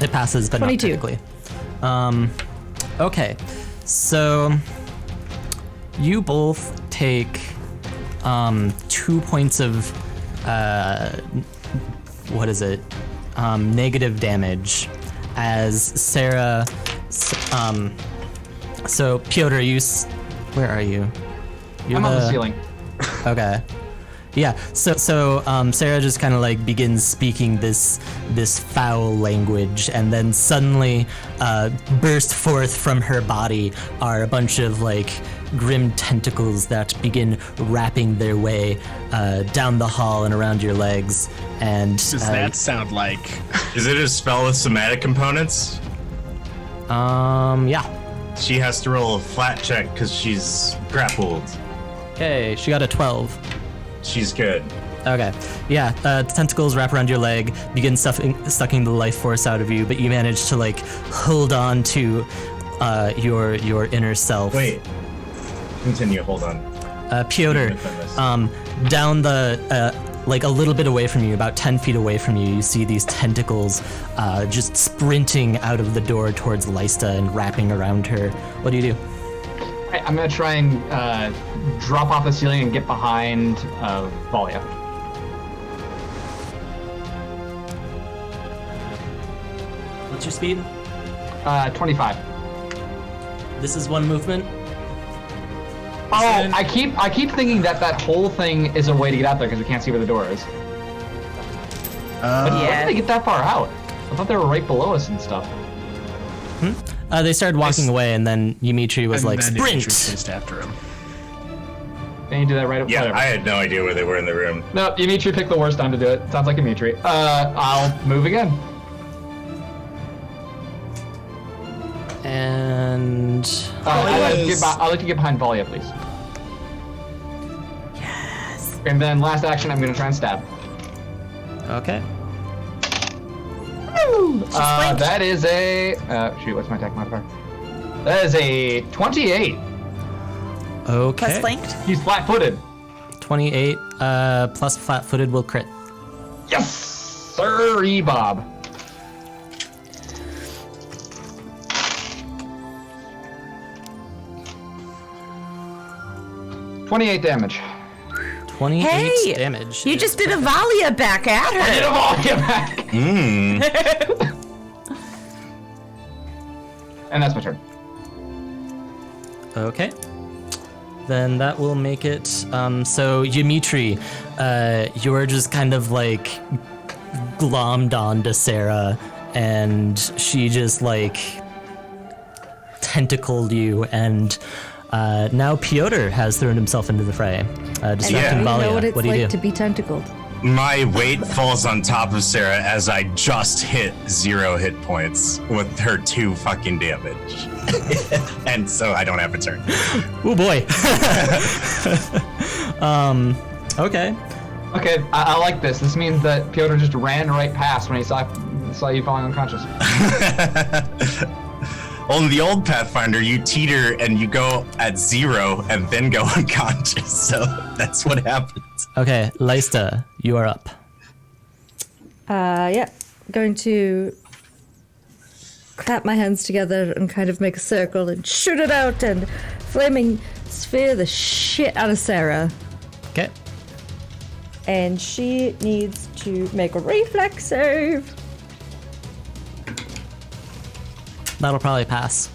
It passes, but 22. not critically. Okay. So you both take 2 points of what is it? Negative damage as Sarah. So Piotr, where are you? You're I'm on the ceiling. Okay. Yeah, so Sarah just kind of like begins speaking this foul language, and then suddenly burst forth from her body are a bunch of like grim tentacles that begin wrapping their way down the hall and around your legs. And Does that sound like? Is it a spell with somatic components? Yeah. She has to roll a flat check because she's grappled. Okay, she got a 12. She's good. Okay, yeah, tentacles wrap around your leg, begin sucking the life force out of you, but you manage to like hold on to your inner self. Wait. Continue. Hold on. Piotr, down the like a little bit away from you, about 10 feet away from you, you see these tentacles just sprinting out of the door towards Lysta and wrapping around her. What do you do? I'm gonna try and drop off the ceiling and get behind Valia. What's your speed? 25. This is one movement. Oh, I keep thinking that whole thing is a way to get out there because we can't see where the door is. Why did they get that far out? I thought they were right below us and stuff. They started walking away, and then Dimitri was like, then sprint! Dimitri chased after him. Can you do that right? Yeah, Whatever. I had no idea where they were in the room. No, Dimitri picked the worst time to do it. Sounds like Dimitri. I'll move again. And I'd like to get behind Valia, please. Yes. And then last action, I'm gonna try and stab. okay. That is a shoot. What's my attack modifier? That is a 28. Okay. Plus flanked. He's flat-footed. 28 plus flat-footed will crit. Yes, sir, Bob. $28 damage. 28 Hey, damage. you just did a Valia back at her. Get him all get back. And that's my turn. Okay. Then that will make it. So Dimitri, you're just kind of like glommed onto Sarah, and she just like tentacled you, and now Piotr has thrown himself into the fray, distracting Yeah. You Valia. know what it's What do you like do? to be tentacled. My weight falls on top of Sarah as I just hit 0 hit points with her 2 fucking damage. And so I don't have a turn. Oh boy. Okay. Okay, I like this. This means that Piotr just ran right past when he saw you falling unconscious. On the old Pathfinder, you teeter and you go at 0 and then go unconscious. So that's what happens. Okay, Lysta, you are up. Yeah. Going to clap my hands together and kind of make a circle and shoot it out and flaming sphere the shit out of Sarah. Okay. And she needs to make a reflex save. That'll probably pass.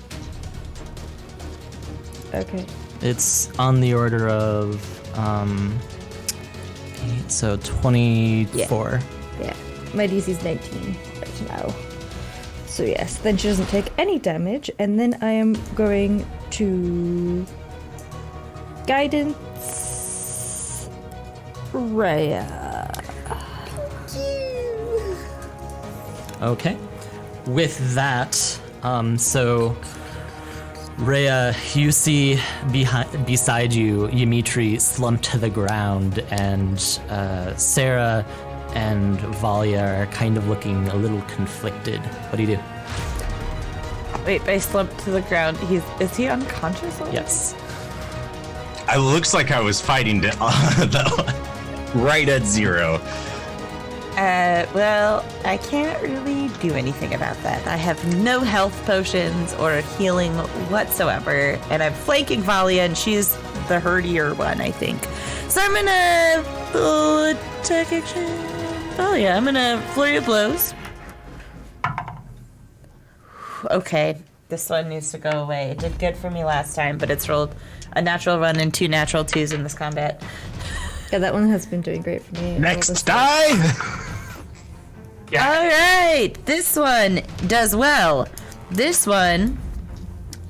Okay. It's on the order of 8, so 24. Yeah. My DC's 19 right now. So yes, then she doesn't take any damage, and then I am going to guidance Rhea. Okay. With that, so Rhea, you see beside you, Dimitri slumped to the ground, and Sarah and Valia are kind of looking a little conflicted. What do you do? Wait, I slumped to the ground. Is he unconscious already? Yes. It looks like I was fighting right at 0. Well, I can't really do anything about that. I have no health potions or healing whatsoever, and I'm flanking Valia, and she's the herdier one, I think. So I'm gonna attack action. Valia, I'm gonna flurry of blows. Okay, this one needs to go away. It did good for me last time, but it's rolled a natural 1 and 2 natural 2s in this combat. Yeah, that one has been doing great for me. Next die. All right, this one does well. This one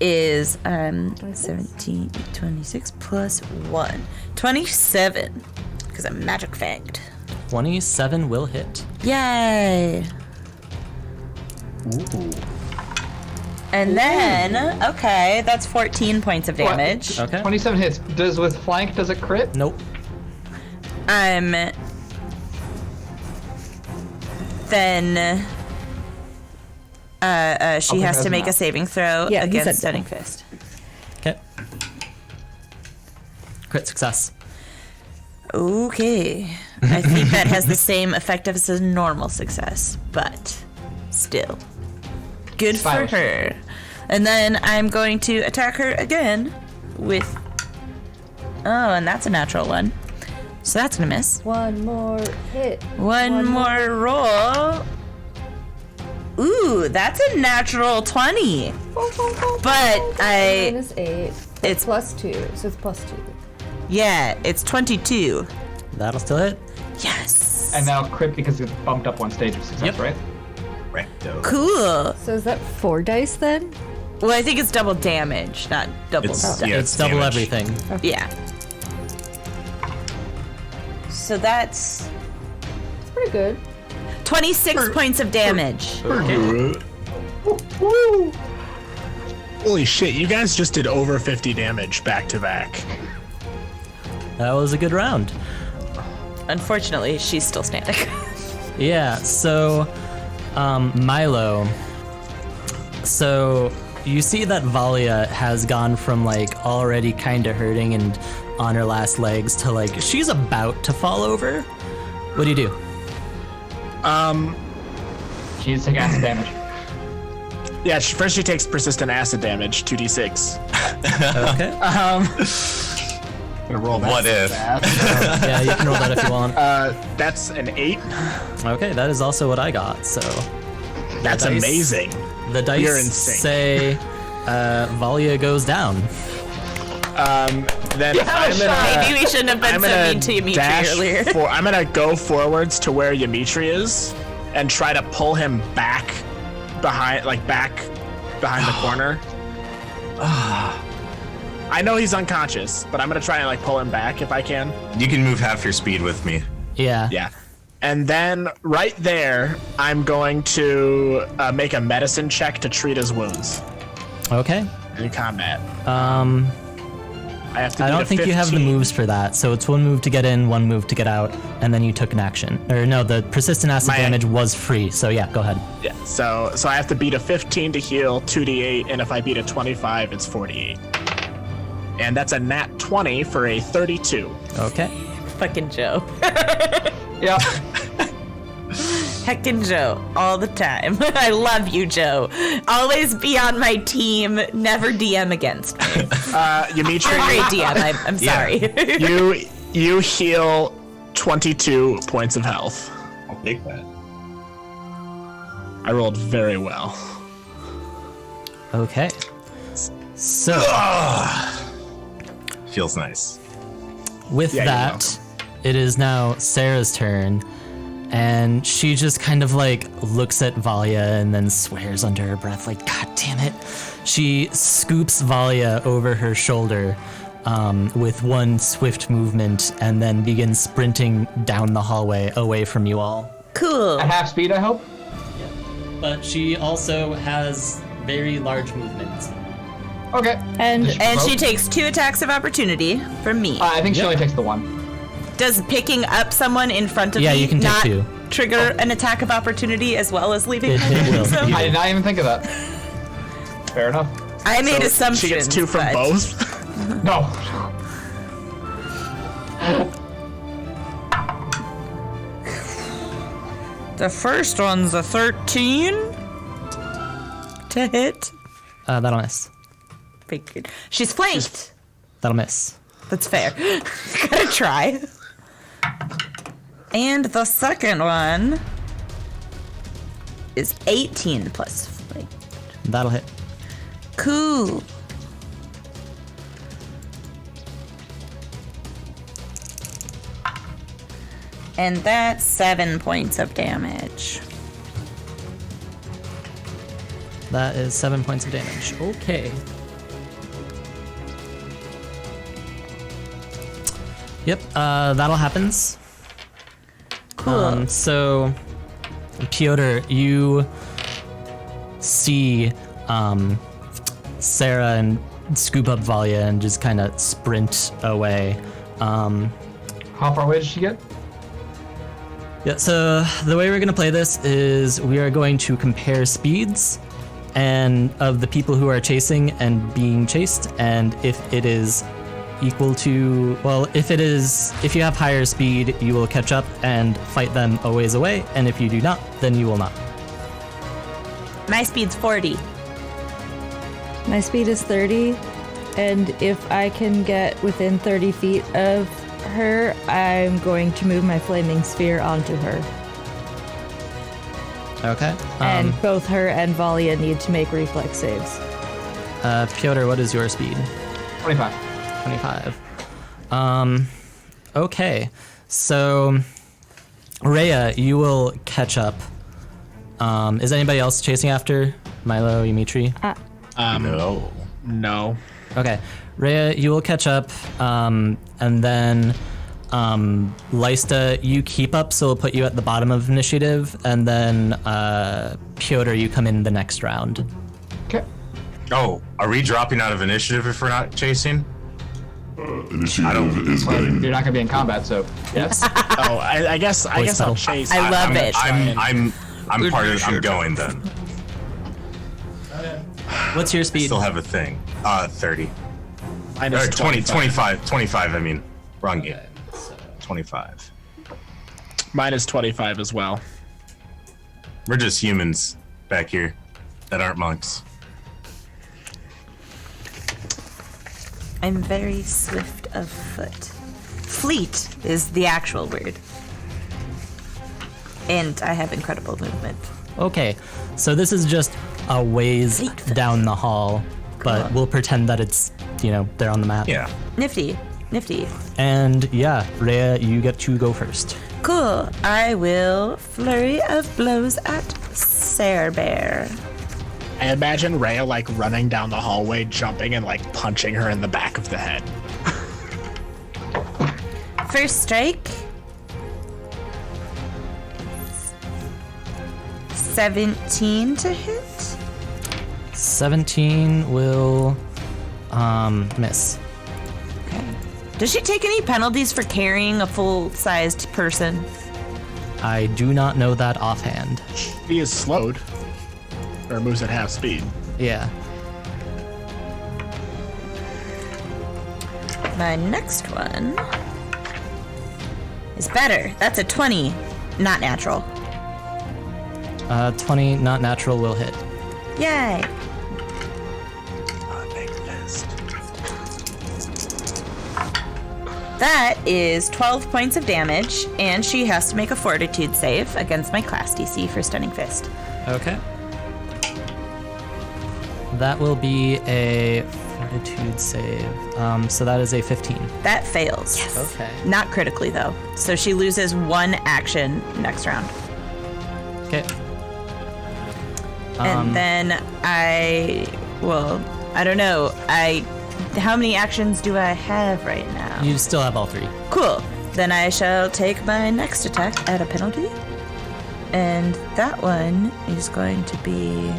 is 17, 26 plus 1. 27, because I'm magic fanged. 27 will hit. Yay! Ooh. And then, okay, that's 14 points of What? damage. Okay. 27 hits. Does with flank, does it crit? Nope. Then she Okay, has to that's make a enough. saving throw Yeah, he said against no. Stunning Fist. Okay. Crit success. Okay. I think that has the same effect as a normal success, but still. Good for Stylish. her. And then I'm going to attack her again with... Oh, and that's a natural one. So that's gonna miss. One more hit. One more roll. Ooh, that's a natural 20. But Minus 8. It's- plus 2, so it's plus 2. yeah, it's 22. That'll still hit. Yes. And now crit because it's bumped up one stage of success, Yep. right? Recto. Cool. So is that 4 dice then? Well, I think it's double damage, not double. Yeah, It's double damage. everything. Yeah. So that's It's pretty good. 26 points of damage. Holy shit! You guys just did over 50 damage back to back. That was a good round. Unfortunately, she's still standing. Yeah, so Milo. So you see that Valia has gone from like already kind of hurting and on her last legs to like she's about to fall over. What do you do? She needs to take acid damage. Yeah, first she takes persistent acid damage, 2d6. Okay. Gonna roll that. What if? Yeah, you can roll that if you want. That's an 8. Okay, that is also what I got. So That's dice. amazing. the dice You're in sync. say Valia goes down. Then I'm gonna. Maybe we shouldn't have been I'm so gonna mean to Ymitri dash earlier. I'm gonna go forwards to where Ymitri is and try to pull him back behind the corner. I know he's unconscious, but I'm gonna try and like pull him back if I can. You can move half your speed with me. Yeah. Yeah. And then right there, I'm going to make a medicine check to treat his wounds Okay. in combat. I have to. I beat don't a think you have the 15. moves for that. So it's one move to get in, one move to get out, and then you took an action. Or no, the persistent acid My- damage was free. So yeah, go ahead. Yeah. So I have to beat a 15 to heal, 2d8, and if I beat a 25, it's 48. And that's a nat 20 for a 32. Okay. Fucking Joe. Yeah. Heckin' Joe, all the time. I love you, Joe. Always be on my team. Never DM against me. You're a Ymitri, great DM. I'm sorry. you heal 22 points of health. I'll take that. I rolled very well. Okay. So Feels nice. with Yeah, you're that, it is now Sarah's turn. And she just kind of like looks at Valia and then swears under her breath, like, God damn it. She scoops Valia over her shoulder with one swift movement and then begins sprinting down the hallway away from you all. Cool. At half speed, I hope. But she also has very large movements. Okay. And And she takes 2 attacks of opportunity from me. I think she Yep. only takes the one. Does picking up someone in front of Yeah, me you can take not 2. trigger an attack of opportunity as well as leaving It her? will. So I did not even think of that. Fair enough. I made So assumptions. she gets 2 from but- both. No. The first one's a 13 to hit. That'll miss. Figured. She's flanked. That'll miss. That's fair. Gotta try. And the second one is 18 plus flank. That'll hit. Cool. And that's 7 points of damage. That is 7 points of damage. Okay. Yep, that'll happens. Cool. So, Piotr, you see Sarah and scoop up Valia and just kind of sprint away. How far away did she get? Yeah, so the way we're going to play this is we are going to compare speeds and of the people who are chasing and being chased, and if it is equal to, well, if you have higher speed, you will catch up and fight them a ways away, and if you do not, then you will not. My speed's 40. My speed is 30, and if I can get within 30 feet of her, I'm going to move my flaming sphere onto her. Okay. And both her and Valia need to make reflex saves. Piotr, what is your speed? 25. 25. Okay. So, Rhea, you will catch up. Is anybody else chasing after Milo, Dimitri? No. No. Okay. Rhea, you will catch up, and then Lysta, you keep up, so we'll put you at the bottom of initiative, and then Piotr, you come in the next round. Okay. Oh, are we dropping out of initiative if we're not chasing? Initiative is Well, getting. you're not gonna be in combat, so yes. Oh, I guess I'll battle. chase. I love I'm it. I'm part of. I'm going then. What's your speed? Still have a thing. 30. Minus Or 20, 25. 25, I mean. Wrong game. 25. Minus 25 as well. We're just humans back here that aren't monks. I'm very swift of foot. Fleet is the actual word. And I have incredible movement. Okay, so this is just a ways Fleet. down the hall, but we'll pretend that it's, they're on the map. Yeah. Nifty. And yeah, Rhea, you get to go first. Cool. I will flurry of blows at Sarah Bear. I imagine Rhea running down the hallway, jumping and punching her in the back of the head. First strike. 17 to hit. 17 will miss. Okay. Does she take any penalties for carrying a full-sized person? I do not know that offhand. He is slowed. Or moves at half speed. Yeah. My next one is better. That's a 20, not natural. 20 not natural will hit. Yay. That is 12 points of damage, and she has to make a fortitude save against my class DC for Stunning Fist. Okay. That will be a fortitude save. So that is a 15. That fails. Yes. Okay. Not critically, though. So she loses 1 action next round. Okay. And then I don't know. How many actions do I have right now? You still have all 3. Cool. Then I shall take my next attack at a penalty. And that one is going to be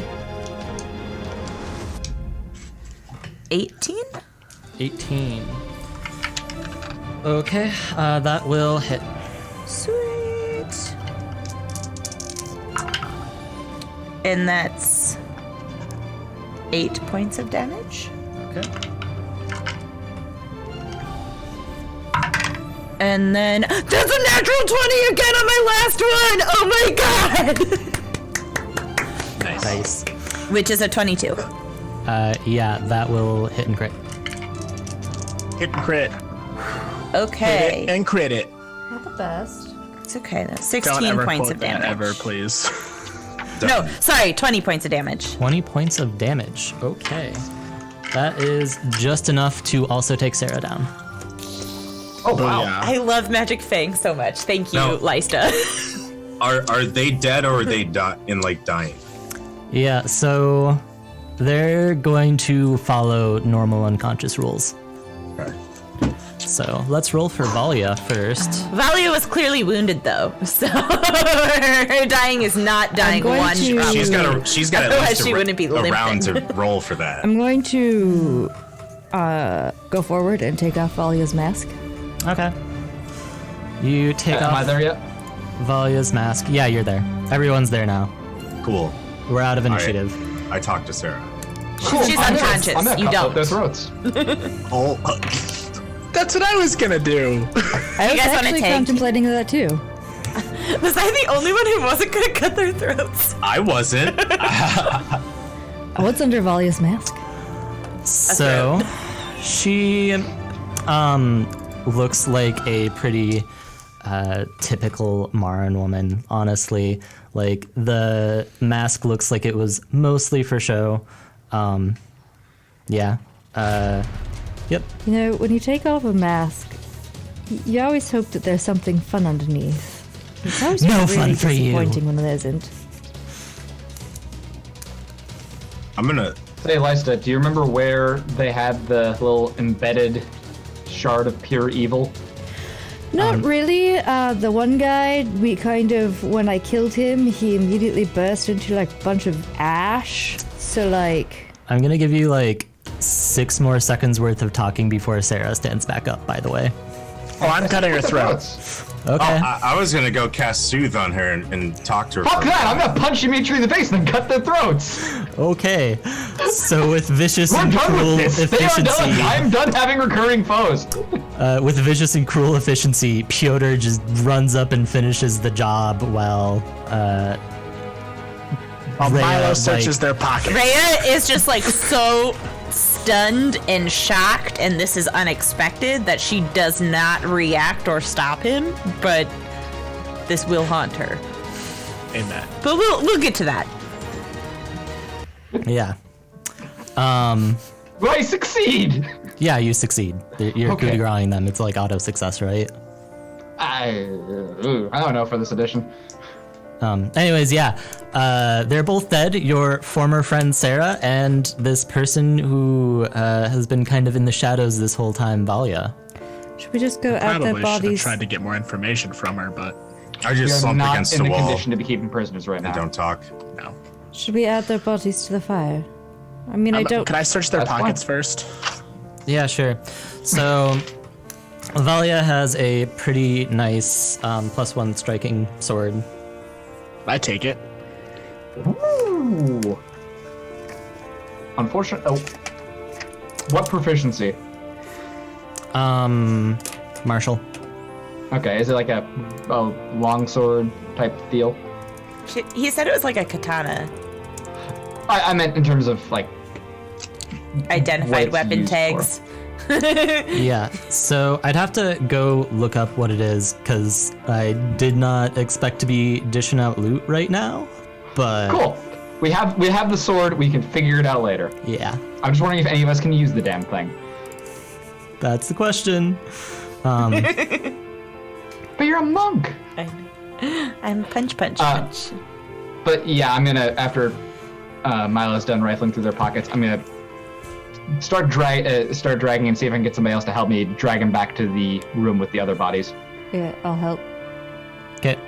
18? 18. Okay, that will hit. Sweet. And that's 8 points of damage. Okay. And then that's a natural 20 again on my last one. Oh my god. Nice. Which is a 22. Yeah, that will hit and crit. Hit and crit. Okay. Hit it and crit it. Not the best. It's okay though. Don't 16 ever points quote of that damage. ever, please. No, sorry, 20 points of damage. 20 points of damage. Okay. That is just enough to also take Sarah down. Oh wow. Yeah. I love Magic Fang so much. Thank you, No. Lysta. Are they dead or are they dying? Yeah, so they're going to follow normal unconscious rules. Okay. So let's roll for Valia first. Valia was clearly wounded though, so her dying is not dying going one to- drop. She's got at Otherwise least she wouldn't be a round to limping. roll for that. I'm going to go forward and take off Valia's mask. Okay. You take Am I off there yet? Valia's mask. Yeah, you're there. Everyone's there now. Cool. We're out of All right. initiative. I talked to Sarah. She's unconscious. I'm gonna You cut their don't. throats. Oh, That's what I was gonna do. I was guys wanna actually take? contemplating that too. Was I the only one who wasn't gonna cut their throats? I wasn't. What's under Valia's mask? So she looks like a pretty typical Maran woman, honestly. Like the mask looks like it was mostly for show. Yeah. Yep. You know, when you take off a mask, you always hope that there's something fun underneath. It's always No really fun for you. disappointing when there isn't. I'm gonna. Say, Lysta, do you remember where they had the little embedded shard of pure evil? Not really. The one guy, when I killed him, he immediately burst into like a bunch of ash. So like, I'm gonna give you like 6 more seconds worth of talking before Sarah stands back up, by the way. Oh, I'm cutting her The throat. throats. Okay. I was gonna go cast Soothe on her and talk to her. Fuck for a that! I'm minute. gonna punch Dimitri in the face and then cut their throats. Okay. So with vicious We're and done cruel with this. They are done. efficiency, I'm done having recurring foes. with vicious and cruel efficiency, Piotr just runs up and finishes the job while While Rhea, Milo like- searches their pockets. Rhea is just like so stunned and shocked, and this is unexpected that she does not react or stop him, but this will haunt her. Amen. But we'll get to that. yeah. Will I succeed? Yeah, you succeed. You're Okay. drawing them. It's like auto success, right? I don't know for this edition. Anyways, yeah. They're both dead. Your former friend Sarah and this person who has been kind of in the shadows this whole time, Valia. should we just go add their Probably should have bodies? tried to get more information from her, but I We just are slumped not against in the the wall. condition to be keeping prisoners right now. Don't talk. no. Should we add their bodies to the fire? I mean, I don't. Can I search their That's fine. pockets first? Yeah, sure. So, Valia has a pretty nice +1 striking sword. I take it. Ooh. Unfortunate. Oh. What proficiency? Marshall. Okay, is it like a longsword type deal? He said it was like a katana. I meant in terms of like. Identified What it's weapon used tags. Yeah, so I'd have to go look up what it is because I did not expect to be dishing out loot right now. But Cool. We have the sword. We can figure it out later. yeah, I'm just wondering if any of us can use the damn thing. that's the question. But you're a monk. I'm punch. But yeah, I'm gonna after Milo's done rifling through their pockets, I'm gonna start dragging and see if I can get somebody else to help me drag him back to the room with the other bodies. Yeah, I'll help. Okay.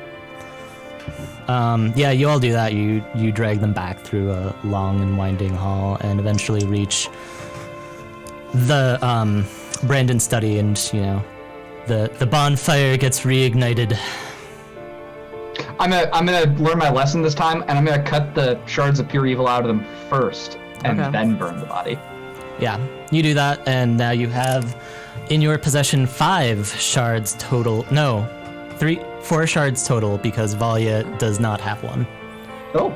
Yeah, you all do that. You drag them back through a long and winding hall and eventually reach the Brandon study, and the bonfire gets reignited. I'm gonna learn my lesson this time, and I'm gonna cut the shards of pure evil out of them first, and Okay. then burn the body. Yeah, you do that, and now you have in your possession 5 shards total. No, 4 shards total because Valia does not have one. Oh,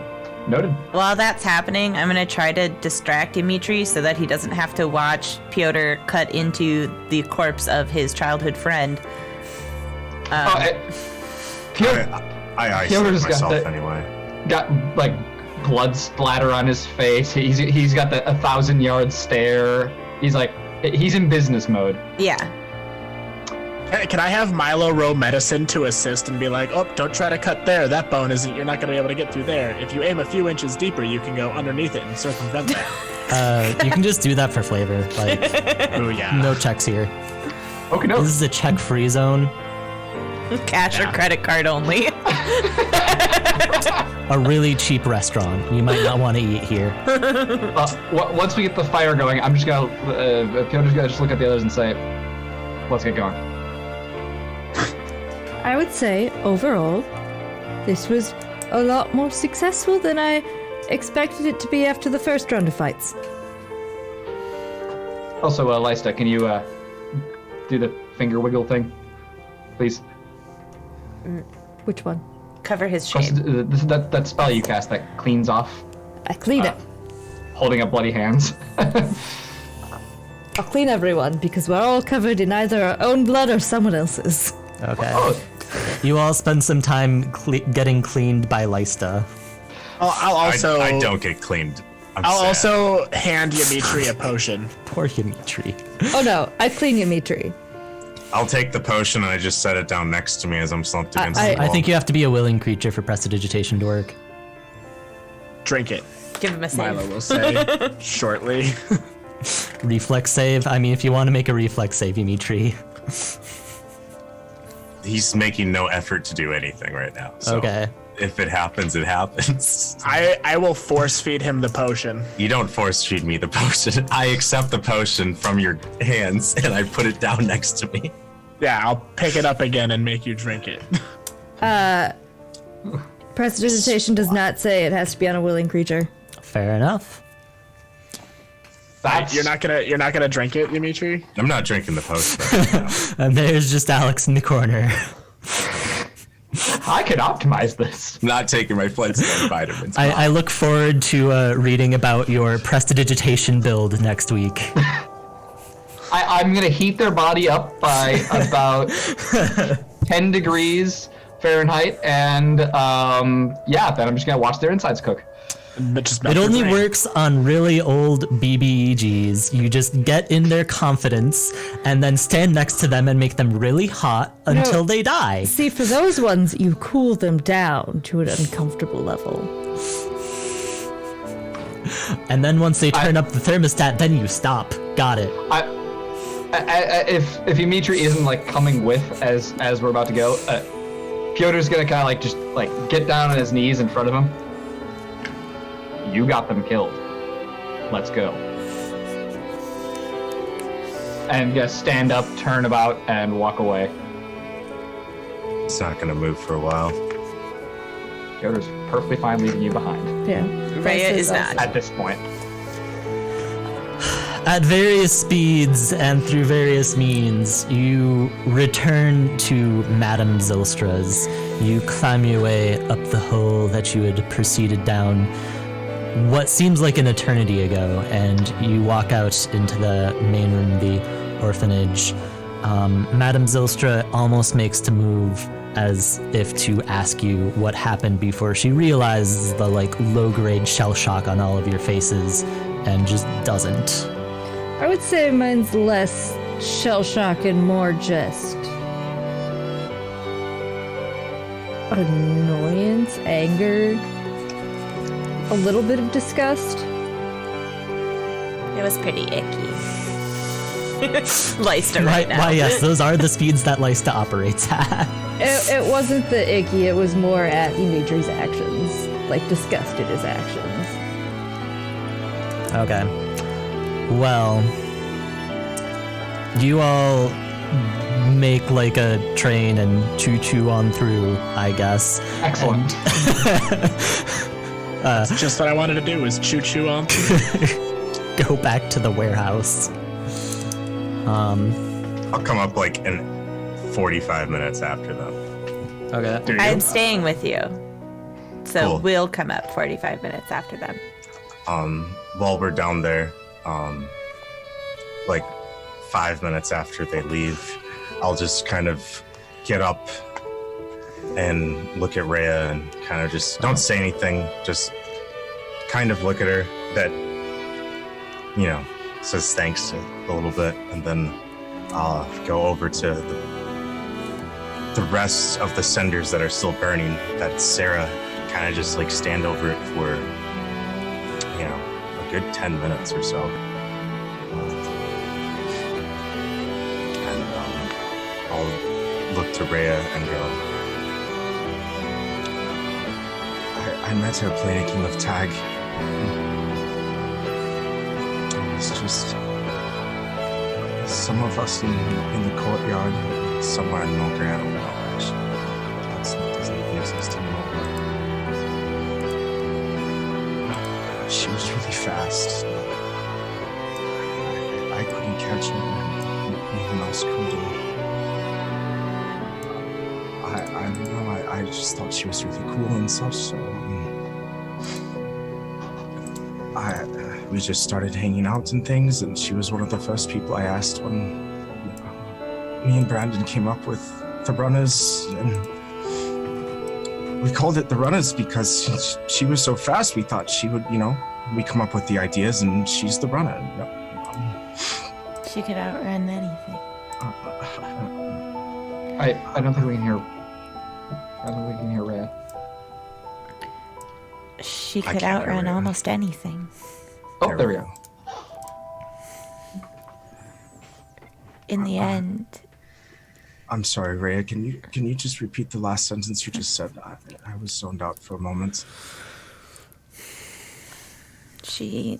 noted. While that's happening, I'm gonna try to distract Dimitri so that he doesn't have to watch Piotr cut into the corpse of his childhood friend. Pure I Piotr's isolate got myself the- anyway. got like blood splatter on his face. He's got the 1,000-yard stare. He's in business mode. Yeah. Can I have Milo roll medicine to assist and be like, oh, don't try to cut there. That bone isn't. You're not going to be able to get through there. If you aim a few inches deeper, you can go underneath it and circumvent that. You can just do that for flavor. Like, Oh yeah. no checks here. Okay, no. This is a check-free zone. Cash or credit card only. A really cheap restaurant. You might not want to eat here. Once we get the fire going, I'm just gonna Piotr's gonna just look at the others and say, "Let's get going." I would say, overall, this was a lot more successful than I expected it to be after the first round of fights. Also, Lysta, can you do the finger wiggle thing, please? Which one? Cover his Plus, shame. this is that spell you cast that cleans off, I clean it. holding up bloody hands. I'll clean everyone because we're all covered in either our own blood or someone else's. Okay. Oh, You all spend some time getting cleaned by Lysta. I'll also. I don't get cleaned. I'll also hand Dimitri a potion. Poor Dimitri. Oh no, I clean Dimitri. I'll take the potion and I just set it down next to me as I'm slumped against the wall. I think you have to be a willing creature for prestidigitation to work. Drink it. Give him a save. Milo will say shortly. Reflex save? I mean, if you want to make a reflex save, Dimitri. He's making no effort to do anything right now. So Okay. if it happens, it happens. I will force feed him the potion. You don't force feed me the potion. I accept the potion from your hands and I put it down next to me. Yeah, I'll pick it up again and make you drink it. Prestidigitation does not say it has to be on a willing creature. Fair enough. that's You're not gonna drink it, Dimitri? I'm not drinking the potion right now. And there's just Alex in the corner. I could optimize this. Not taking my Flintstone vitamins. I look forward to reading about your prestidigitation build next week. I'm gonna heat their body up by about 10 degrees Fahrenheit, and then I'm just gonna watch their insides cook. It only works on really old BBEGs. You just get in their confidence and then stand next to them and make them really hot until they die. See, for those ones, you cool them down to an uncomfortable level. And then once they turn up the thermostat, then you stop. Got it. If Dimitri isn't like coming with as we're about to go, Piotr's gonna kind of like just like get down on his knees in front of him. You got them killed. Let's go. And just stand up, turn about, and walk away. It's not gonna move for a while. Piotr's perfectly fine leaving you behind Yeah. Rhea is not. at this point. At various speeds and through various means, you return to Madame Zylstra's. You climb your way up the hole that you had proceeded down what seems like an eternity ago, and you walk out into the main room of the orphanage. Madame Zylstra almost makes to move as if to ask you what happened before she realizes the low-grade shell shock on all of your faces and just doesn't. I would say mine's less shell shock and more just annoyance, anger, a little bit of disgust. It was pretty icky. Lysta right now. Why, yes, those are the speeds that Lysta operates at. It wasn't the icky, it was more at Dimitri's actions. Like, disgust at his actions. Okay. Well, you all make like a train and choo-choo on through, I guess. Excellent. That's just what I wanted to do was choo-choo on. Go back to the warehouse. I'll come up in 45 minutes after them. Okay. I'm staying with you. So Cool. we'll come up 45 minutes after them. While we're down there, 5 minutes after they leave, I'll just kind of get up and look at Rhea and kind of just don't say anything, just kind of look at her that, says thanks a little bit, and then I'll go over to the rest of the cinders that are still burning, that Sarah kind of just like stand over it for, a good 10 minutes or so. And I'll look to Rhea and go, I met her playing a game of tag. It was just some of us in the courtyard, somewhere in Mulgrave. I don't know. That doesn't even exist anymore. She was really fast. I couldn't catch her. No one else could. I don't know. I just thought she was really cool and such. So we just started hanging out and things, and she was one of the first people I asked when me and Brandon came up with the runners, and we called it the runners because she was so fast. We thought she would, we come up with the ideas, and she's the runner. She could outrun anything. I don't think we can hear. I don't think we can hear Rhea. She could outrun almost anything. Oh, there we go. In the end. I'm sorry, Rhea. Can you just repeat the last sentence you just said? I was zoned out for a moment. She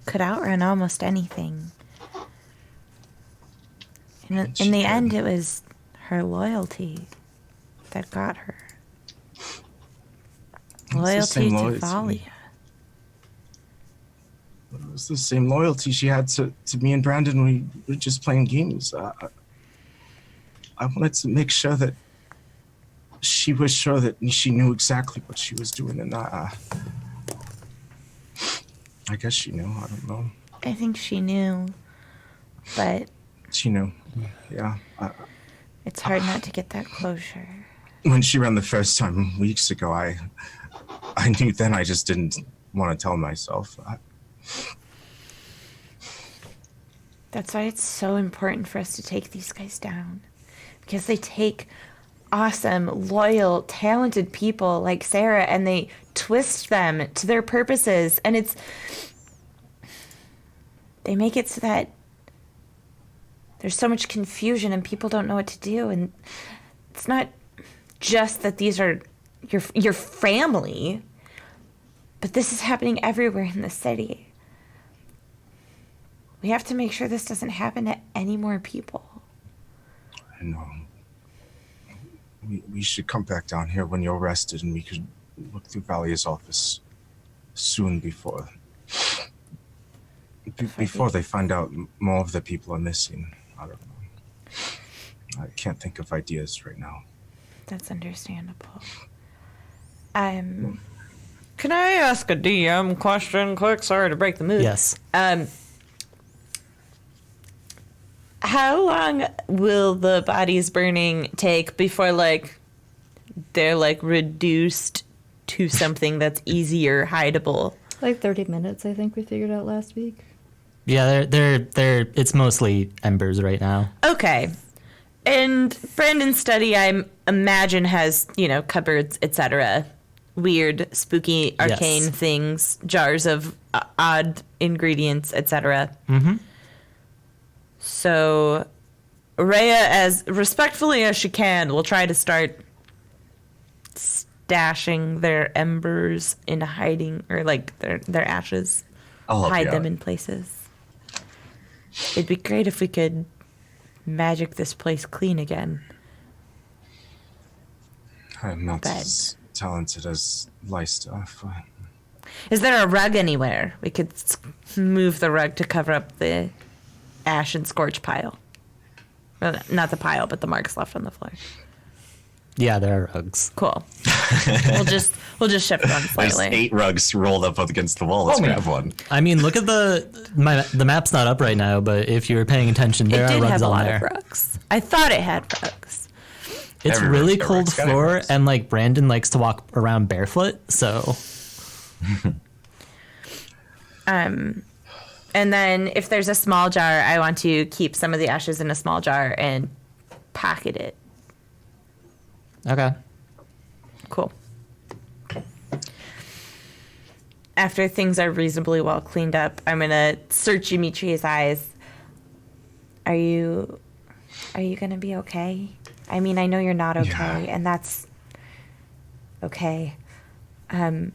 could outrun almost anything. In the end, it was her loyalty that got her. Loyalty to Thalia. It was the same loyalty she had to me and Brandon when we were just playing games. I wanted to make sure that she was sure that she knew exactly what she was doing, and I guess she knew. I don't know. I think she knew, but she knew. Yeah. It's hard not to get that closure. When she ran the first time weeks ago, I knew then. I just didn't want to tell myself. That's why it's so important for us to take these guys down. Because they take awesome, loyal, talented people like Sarah and they twist them to their purposes. And they make it so that there's so much confusion and people don't know what to do. And it's not just that these are your family, but this is happening everywhere in the city. We have to make sure this doesn't happen to any more people. I know. We should come back down here when you're rested, and we could look through Valia's office soon before they find out more of the people are missing. I don't know. I can't think of ideas right now. That's understandable. Can I ask a DM question quick? Sorry to break the mood. Yes. How long will the bodies burning take before, they're, reduced to something that's easier hideable? Like 30 minutes, I think we figured out last week. Yeah, they're it's mostly embers right now. Okay. And Brandon's study, I imagine, has, cupboards, etc. Weird, spooky, arcane things, jars of odd ingredients, etc. Mm-hmm. So Rhea, as respectfully as she can, will try to start stashing their embers into hiding, or their ashes, hide them in places. It'd be great if we could magic this place clean again. I'm not as talented as Lysta. Is there a rug anywhere? We could move the rug to cover up the ash and scorch pile. Well, not the pile, but the marks left on the floor. Yeah, there are rugs. Cool. we'll just shift one slightly. There's 8 rugs rolled up against the wall. Let's grab one. I mean, look at the map's not up right now, but if you were paying attention, there are rugs on there. It did have a lot of rugs. I thought it had rugs. It's really cold floor, and Brandon likes to walk around barefoot, so. And then if there's a small jar, I want to keep some of the ashes in a small jar and pocket it. Okay. Cool. After things are reasonably well cleaned up, I'm gonna search Dimitri's eyes. Are you gonna be okay? I mean, I know you're not okay, and that's okay. But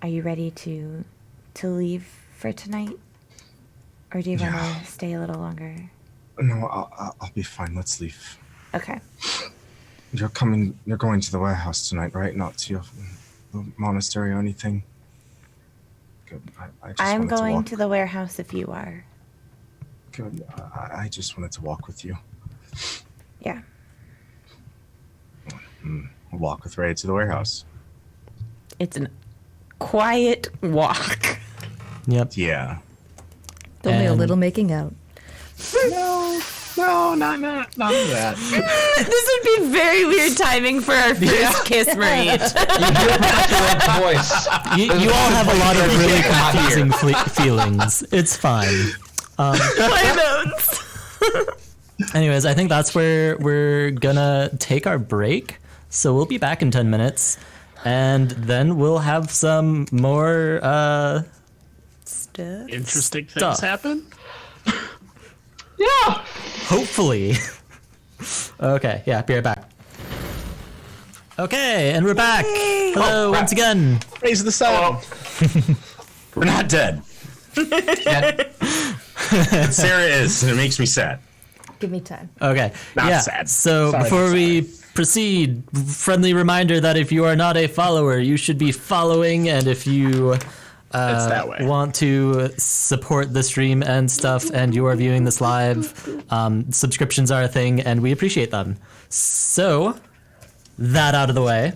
are you ready to leave for tonight, or do you want to stay a little longer? No, I'll be fine. Let's leave. Okay. You're going to the warehouse tonight, right? Not to the monastery or anything? Good. I just I'm wanted going walk. to the warehouse if you are. Good. I just wanted to walk with you. Yeah. We'll walk with Ray to the warehouse. It's a quiet walk. Yep. Yeah. There'll be a And- little making out. No, not that. This would be very weird timing for our first kiss, Marie. You hear Patrick's voice. You all have a lot of really confusing feelings. It's fine. My notes. Anyways, I think that's where we're gonna take our break. So we'll be back in 10 minutes. And then we'll have some more Stuff. Interesting things Stuff. happen. Yeah. hopefully. Okay, yeah, be right back. Okay, and we're back. Hello once again. Raise the sun. We're not dead. Sarah is, and it makes me sad. Give me time. Okay. Not yeah. sad. So Sorry, before not we proceed, friendly reminder that if you are not a follower, you should be following, and if you It's that way. want to support the stream and stuff, and you are viewing this live, subscriptions are a thing, and we appreciate them. So, that out of the way,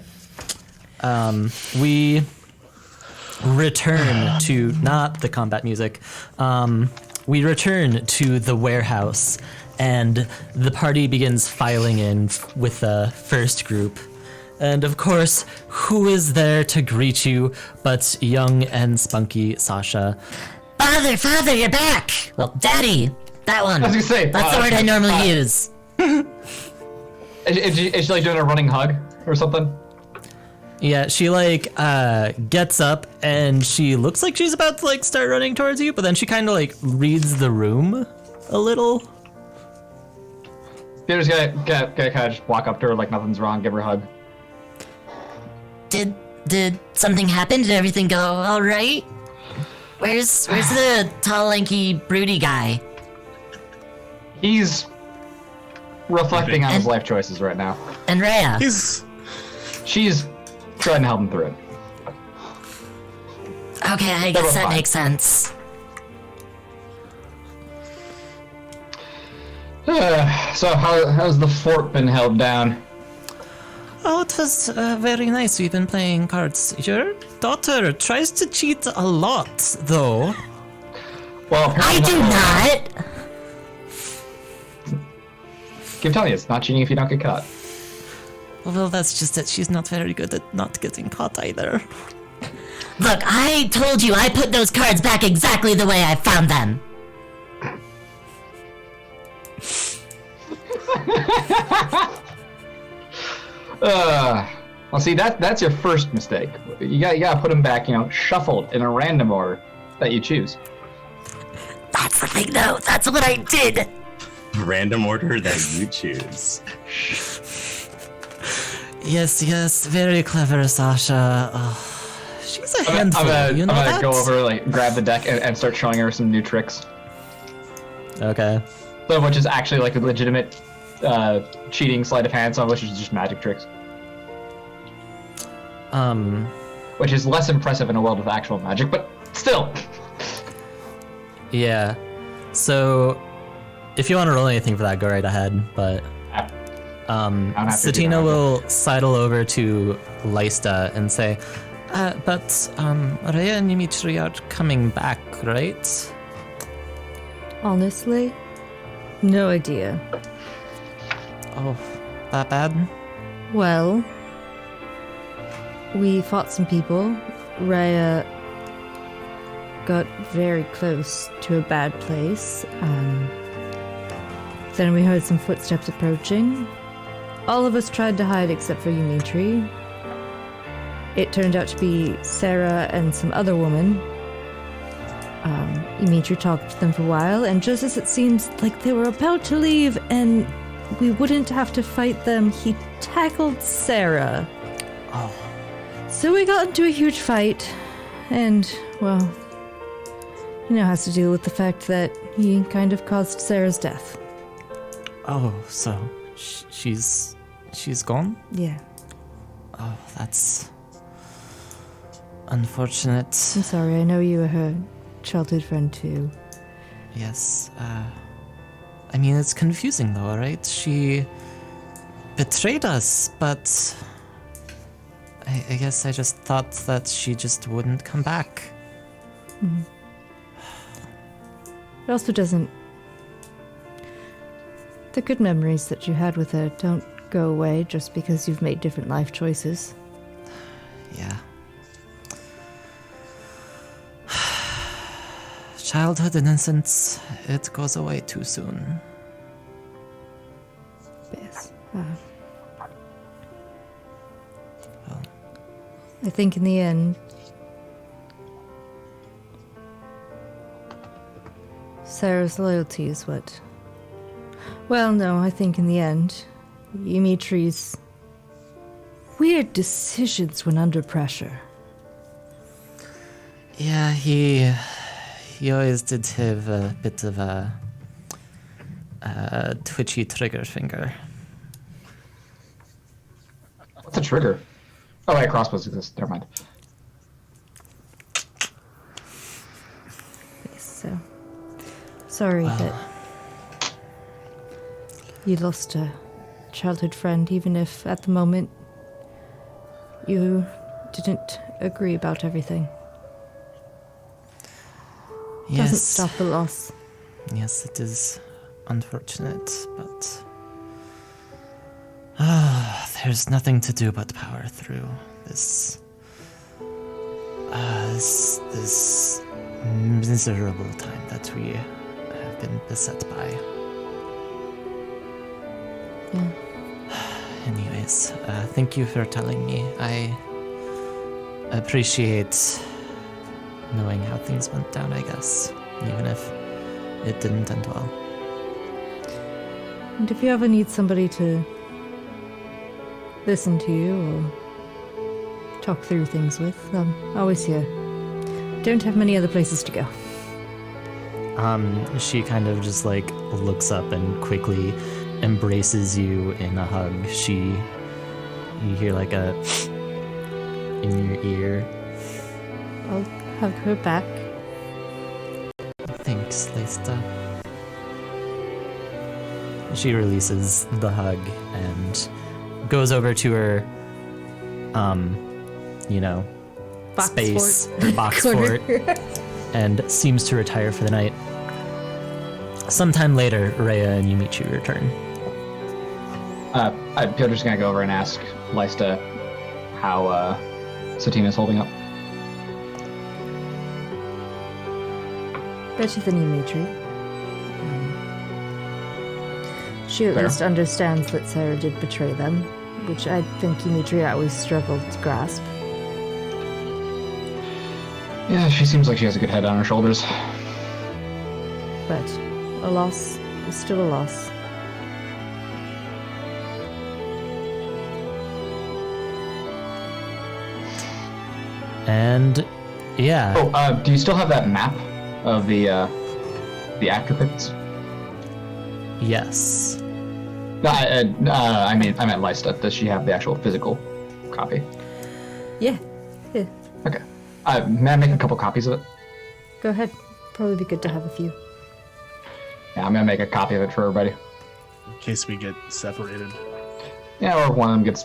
we return to not the combat music. We return to the warehouse, and the party begins filing in with the first group. And of course, who is there to greet you but young and spunky Sasha? Father, you're back! Well, Daddy! That one. I was gonna say, That's the word I normally use. Is she like doing a running hug or something? Yeah, she like gets up and she looks like she's about to like start running towards you, but then she kind of like reads the room a little. You're just gonna kind of just walk up to her like nothing's wrong, give her a hug. Did something happen? Did everything go all right? Where's the tall, lanky, broody guy? He's reflecting on his life choices right now. And Rhea? She's trying to help him through it. Okay, I They were guess that fine. makes sense. So how's the fort been held down? Oh, it was very nice. We've been playing cards. Your daughter tries to cheat a lot, though. Well, I do not! Keep telling you, it's not cheating if you don't get caught. Well, that's just that she's not very good at not getting caught either. Look, I told you I put those cards back exactly the way I found them. Well, see, that's your first mistake. You gotta put them back, shuffled in a random order that you choose. That's the thing, though. That's what I did. Random order that you choose. Yes, very clever, Sasha. Oh, she's a handful, you know I'm that? gonna go over, like, grab the deck and start showing her some new tricks. Okay. Some of which is actually, like, a legitimate cheating sleight of hand, some of which is just magic tricks. Which is less impressive in a world of actual magic, but still. Yeah. So, if you want to roll anything for that, go right ahead. But don't have to do Satina that. will sidle over to Lysta and say, but Rhea and Dimitri are coming back, right? Honestly, no idea. Oh, that bad? Well, we fought some people. Rhea got very close to a bad place. Then we heard some footsteps approaching. All of us tried to hide except for Dimitri. It turned out to be Sarah and some other woman. Dimitri talked to them for a while, and just as it seemed like they were about to leave and we wouldn't have to fight them, he tackled Sarah. Oh. So we got into a huge fight, and, well, he now has to deal with the fact that he kind of caused Sarah's death. Oh, so she's gone? Yeah. Oh, that's unfortunate. I'm sorry, I know you were her childhood friend too. Yes, I mean, it's confusing though, right? She betrayed us, but I guess I just thought that she just wouldn't come back. Mm-hmm. It also doesn't... The good memories that you had with her don't go away just because you've made different life choices. Yeah. Childhood innocence, it goes away too soon. Yes. I think in the end, Sarah's loyalty is what... Well, no, I think in the end, Dimitri's weird decisions when under pressure. Yeah, he always did have a bit of a twitchy trigger finger. What's a trigger? Oh, right, crossbows exist. Never mind. So, sorry that you lost a childhood friend, even if at the moment you didn't agree about everything. Yes. Doesn't stop the loss. Yes, it is unfortunate, but there's nothing to do but power through this miserable time that we have been beset by. Yeah. Anyways, thank you for telling me. I appreciate knowing how things went down, I guess, even if it didn't end well. And if you ever need somebody to listen to you or talk through things with, I'm always here. Don't have many other places to go. She kind of just like looks up and quickly embraces you in a hug. You hear like a in your ear. I'll hug her back. Thanks, Leista. She releases the hug and goes over to her, Box space, fort. her box Corner. fort, and seems to retire for the night. Sometime later, Rhea and Dimitri return. Piotr's gonna go over and ask Leista how Satina's holding up. Better than Dimitri. She at Fair. least understands that Sarah did betray them, which I think Dimitri always struggled to grasp. Yeah, she seems like she has a good head on her shoulders. But a loss is still a loss. And yeah. Oh, do you still have that map of the actor pits? Yes. No, I meant Leista. Does she have the actual physical copy? Yeah. Okay. May I make a couple copies of it? Go ahead. Probably be good to have a few. Yeah, I'm gonna make a copy of it for everybody. In case we get separated. Yeah, or if one of them gets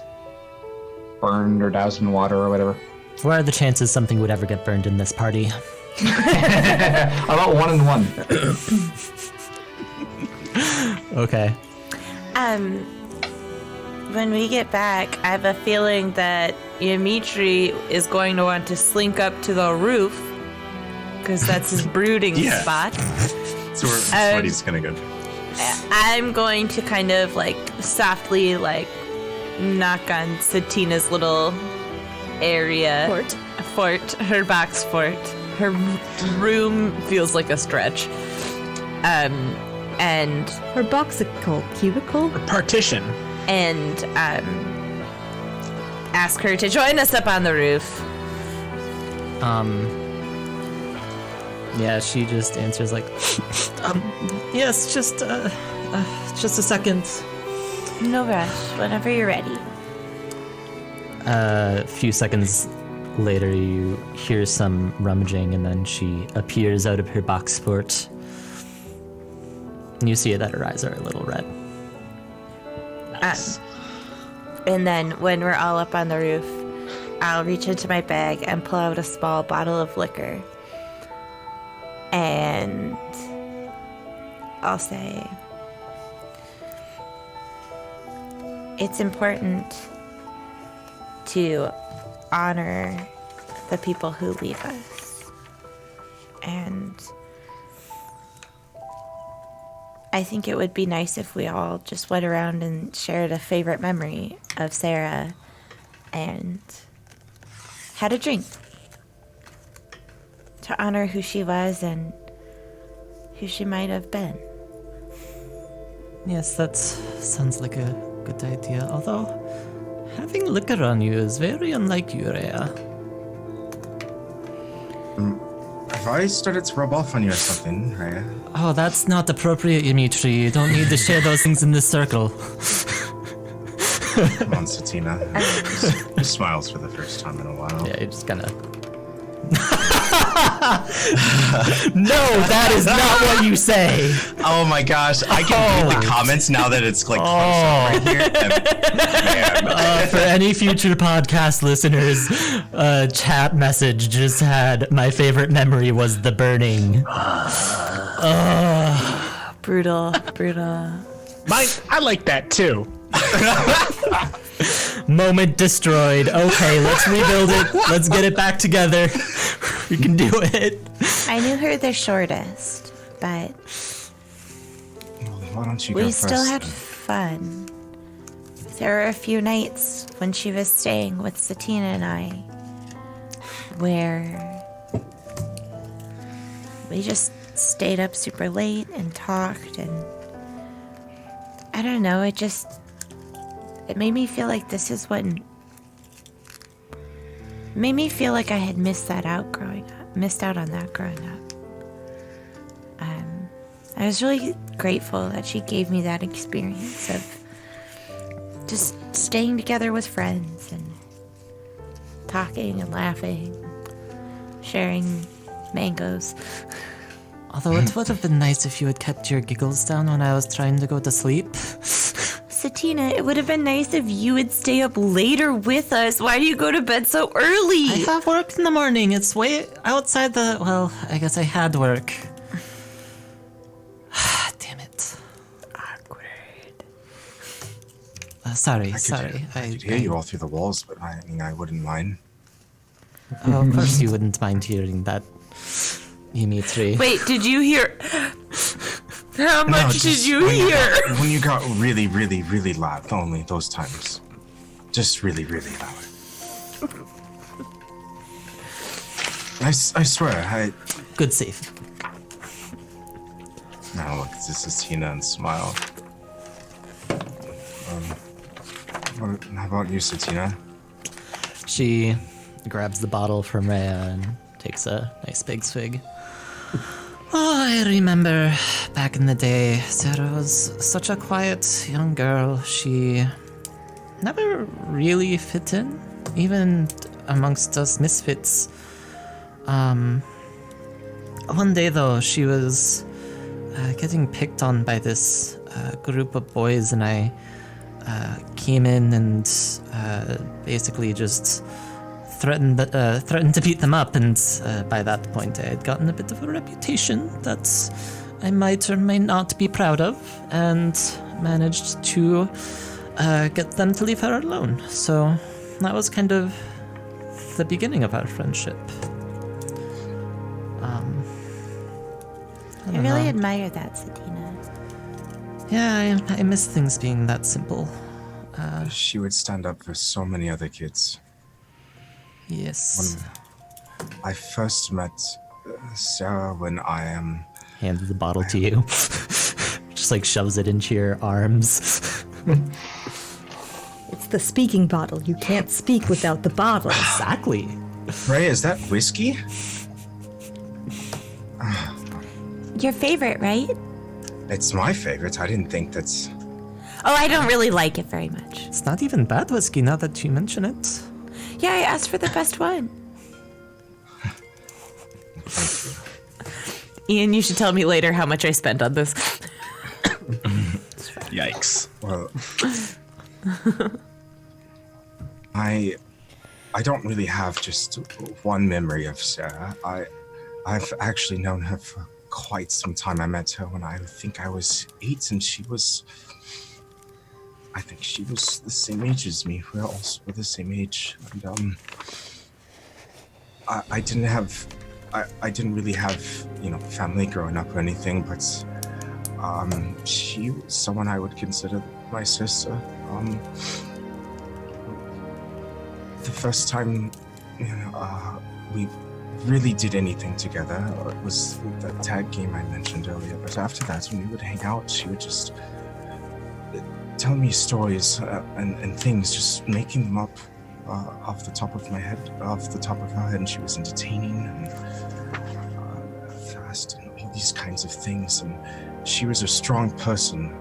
burned or doused in water or whatever. What are the chances something would ever get burned in this party? About 1 in 1. Okay. When we get back, I have a feeling that Dimitri is going to want to slink up to the roof because that's his brooding Yeah. spot. So that's what he's gonna go. I'm going to kind of like softly like knock on Satina's little area. Fort. Her box fort. Her room feels like a stretch. And Her boxicle cubicle. Partition. and ask her to join us up on the roof. Yeah, she just answers like, yes, just a second. No rush. Whenever you're ready. A few seconds later, you hear some rummaging, and then she appears out of her box fort. And you see that her eyes are a little red. And then when we're all up on the roof, I'll reach into my bag and pull out a small bottle of liquor. And I'll say, it's important to honor the people who leave us. And I think it would be nice if we all just went around and shared a favorite memory of Sarah and had a drink to honor who she was and who she might have been. Yes, that sounds like a good idea. Although, having liquor on you is very unlike you, Rhea. Have I started to rub off on you or something, Rhea? Oh, that's not appropriate, Dimitri. You don't need to share those things in this circle. Come on, Satina. He smiles for the first time in a while. Yeah, you just kind of... No, that is not what you say. Oh my gosh, I can read the comments now that it's like close up right here. Man. For any future podcast listeners, chat message just had, my favorite memory was the burning. Brutal. Mine, I like that too. Moment destroyed. Okay, let's rebuild it. Let's get it back together. We can do it. I knew her the shortest, but Why don't you go we first? still had then? fun. There were a few nights when she was staying with Satina and I where we just stayed up super late and talked, and I don't know, it made me feel like this is what made me feel like I had missed out on that growing up. I was really grateful that she gave me that experience of just staying together with friends and talking and laughing, sharing mangoes. Although it would have been nice if you had kept your giggles down when I was trying to go to sleep. Satina, it would have been nice if you would stay up later with us. Why do you go to bed so early? I have work in the morning. It's way outside the... Well, I guess I had work. Damn it. Awkward. Sorry. I could hear you all through the walls, but I wouldn't mind. Oh, of course you wouldn't mind hearing that, Dimitri. Wait, did you hear? How much did you hear? When you got really, really, really loud, only those times. Just really, really loud. I swear, Good save. Now look, this is Tina and smile. How about you, Satina? She grabs the bottle from Rhea and takes a nice big swig. Oh, I remember back in the day, Sarah was such a quiet young girl. She never really fit in, even amongst us misfits. One day, though, she was getting picked on by this group of boys, and I came in and basically just threatened to beat them up, and by that point I had gotten a bit of a reputation that I might or may not be proud of, and managed to get them to leave her alone. So that was kind of the beginning of our friendship. I really admire that, Satina. Yeah, I miss things being that simple. She would stand up for so many other kids. Yes. I first met Sarah when I am. Hands the bottle to you. Just like shoves it into your arms. It's the speaking bottle. You can't speak without the bottle. Exactly. Ray, is that whiskey? Your favorite, right? It's my favorite. I didn't think that's. Oh, I don't really like it very much. It's not even bad whiskey now that you mention it. Yeah, I asked for the best one. Ian, you should tell me later how much I spent on this. Yikes. Well, I don't really have just one memory of Sarah. I've actually known her for quite some time. I met her when I think I was 8, and I think she was the same age as me. We're also the same age. And I didn't really have, family growing up or anything, but she was someone I would consider my sister. The first time, we really did anything together was the tag game I mentioned earlier. But after that, when we would hang out, she would just tell me stories and things, just making them up off the top of her head, and she was entertaining and fast and all these kinds of things. And she was a strong person.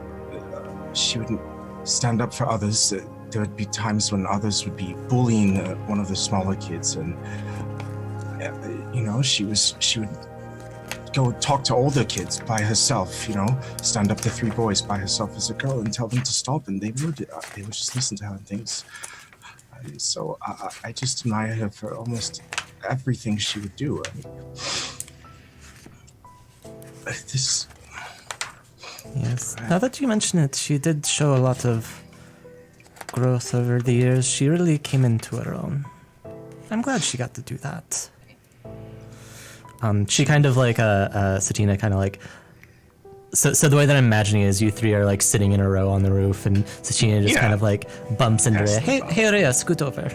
She would stand up for others. There would be times when others would be bullying one of the smaller kids, and she would go talk to older kids by herself. Stand up to 3 boys by herself as a girl and tell them to stop, and they would just listen to her and things. So I just admire her for almost everything she would do. Yes. Now that you mention it, she did show a lot of growth over the years. She really came into her own. I'm glad she got to do that. She kind of like Satina kind of like. So the way that I'm imagining is you 3 are like sitting in a row on the roof, and Satina just kind of like bumps into Rhea. Hey Rhea, scoot over.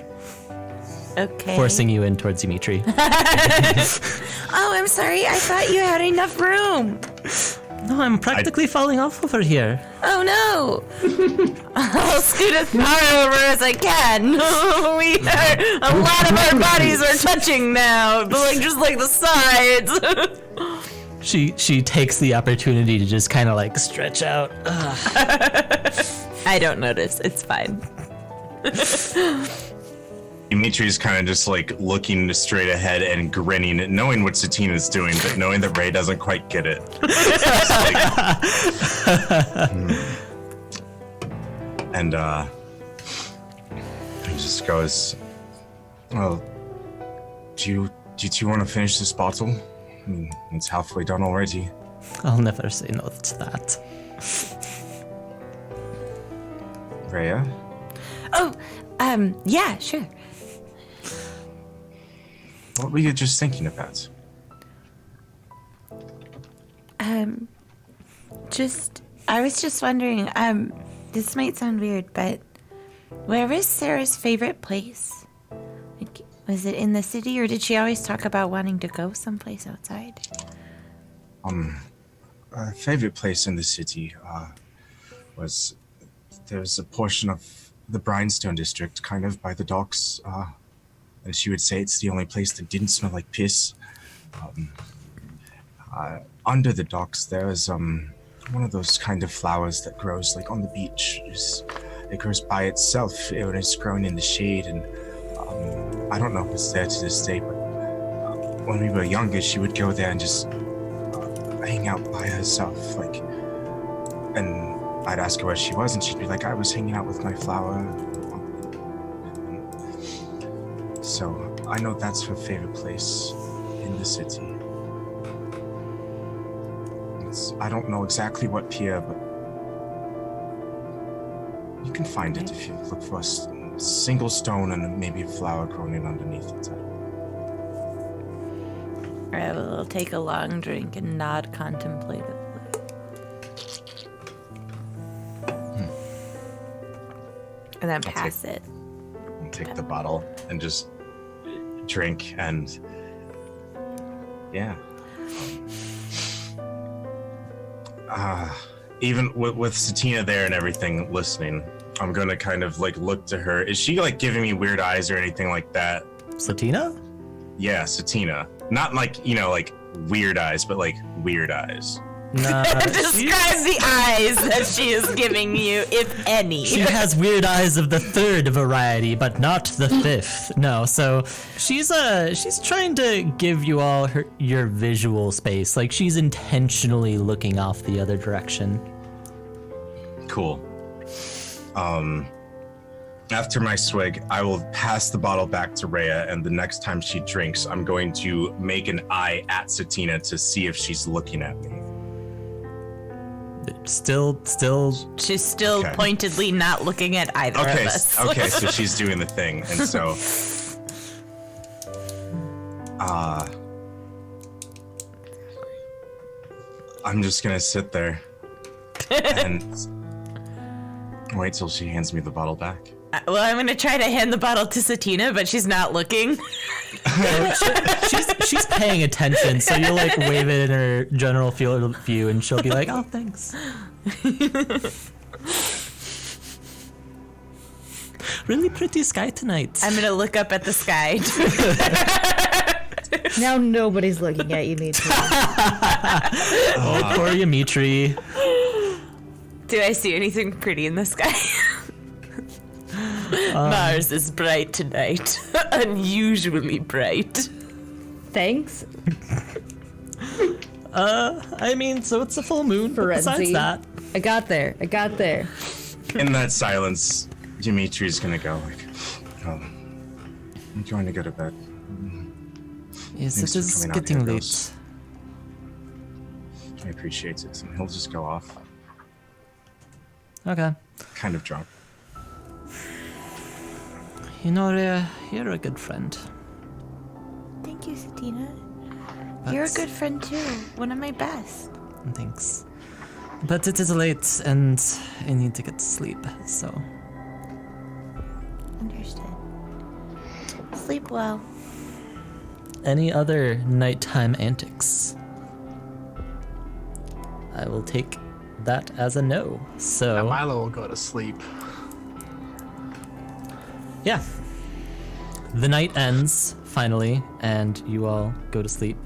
Okay. Forcing you in towards Dimitri. Oh, I'm sorry. I thought you had enough room. No, I'm practically falling off over here. Oh no! I'll scoot as far over as I can. A lot of our bodies are touching now, but just like the sides. She takes the opportunity to just kind of like stretch out. I don't notice. It's fine. Dimitri's kind of just like looking straight ahead and grinning, knowing what Satina's doing, but knowing that Ray doesn't quite get it. And he just goes, "Well, do you want to finish this bottle? I mean, it's halfway done already." I'll never say no to that. Rhea? Oh, yeah, sure. What were you just thinking about? I was just wondering, this might sound weird, but where is Sarah's favorite place? Like, was it in the city, or did she always talk about wanting to go someplace outside? Favorite place in the city was there's a portion of the Bryanstone district, kind of by the docks, and she would say it's the only place that didn't smell like piss. Under the docks, there's one of those kind of flowers that grows like on the beach. It grows by itself when it's grown in the shade, and I don't know if it's there to this day, but when we were younger, she would go there and just hang out by herself, and I'd ask her where she was, and she'd be like, "I was hanging out with my flower." So I know that's her favorite place in the city. I don't know exactly what pier, but you can find it if you look for a single stone and maybe a flower growing in underneath it. I will take a long drink and nod contemplatively. And then pass it. I'll take the bottle and just drink and yeah. Even with Satina there and everything listening, I'm gonna kind of like look to her. Is she like giving me weird eyes or anything like that? Satina? Yeah, Satina. Not like, like weird eyes, but like weird eyes. Nah, Describe the eyes that she is giving you, if any. she has weird eyes of the third variety, but not the fifth. No, so she's trying to give you all your visual space. Like she's intentionally looking off the other direction. Cool. After my swig, I will pass the bottle back to Rhea, and the next time she drinks, I'm going to make an eye at Satina to see if she's looking at me. Still. She's still Okay. pointedly not looking at either of us. Okay, so she's doing the thing, and so, I'm just gonna sit there and wait till she hands me the bottle back. Well, I'm gonna try to hand the bottle to Satina, but she's not looking. She's paying attention, so you'll like wave it in her general field of view, and she'll be like, "Oh, thanks." Really pretty sky tonight. I'm gonna look up at the sky. Now nobody's looking at you, Mitri. Oh, poor Dimitri. Do I see anything pretty in the sky? Mars is bright tonight. Unusually bright. Thanks. I mean, so it's a full moon, but besides Ferenzi. that. I got there. In that silence, Dimitri's gonna go like, I'm going to go to bed. Yes, Thanks it for is coming out getting here, late. girls. I appreciate it. And he'll just go off, Okay. kind of drunk. You know, Rhea, you're a good friend. Thank you, Satina. You're a good friend too. One of my best. Thanks. But it is late, and I need to get to sleep, so... Understood. Sleep well. Any other nighttime antics? I will take that as a no. So, Milo will go to sleep. yeah. The night ends, finally, and you all go to sleep.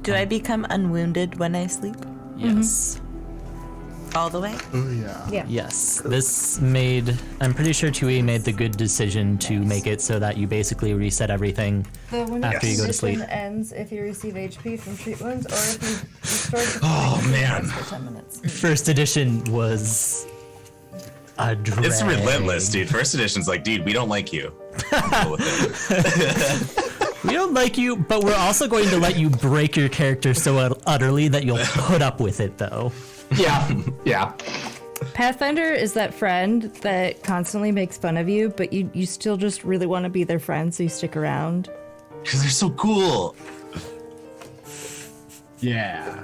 Do I become unwounded when I sleep? Yes. All the way? Oh yeah. Yeah. Yes. This I'm pretty sure 2E made the good decision to make it so that you basically reset everything after you go to sleep. ends if you receive HP from treat wounds or if you restore the Oh man, for 10 minutes. First edition was a drag. it's relentless, dude. First edition's like, dude, we don't like you. Deal with it. We don't like you, but we're also going to let you break your character so utterly that you'll put up with it, though. Yeah. Pathfinder is that friend that constantly makes fun of you, but you still just really want to be their friend, so you stick around. Because they're so cool. Yeah.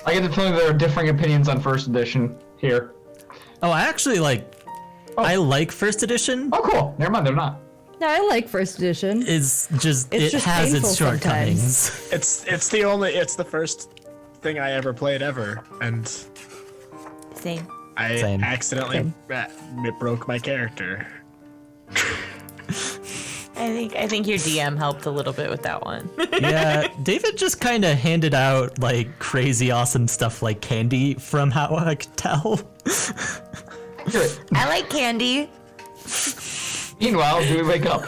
I get the feeling there are differing opinions on first edition here. Oh, I actually I like first edition. Oh, cool. Never mind, they're not. No, I like first edition. It's just It's it just has its painful shortcomings. It's the first thing I ever played ever, and Same. I Same. accidentally it broke my character. I think your DM helped a little bit with that one. Yeah, David just kind of handed out like crazy awesome stuff like candy from how I could tell. I like candy. Meanwhile, do we wake up?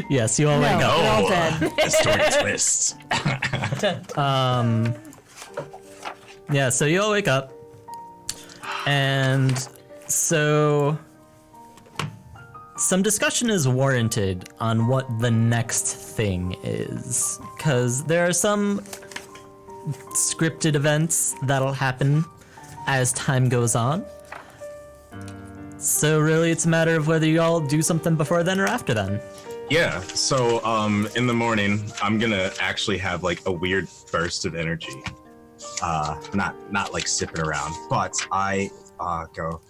Yes, you all No, wake up. they're all dead. The story twists. Yeah, so you all wake up, and so some discussion is warranted on what the next thing is, because there are some scripted events that'll happen as time goes on. So really, it's a matter of whether you all do something before then or after then. Yeah, so in the morning, I'm gonna actually have like a weird burst of energy. Not like sipping around, but I go,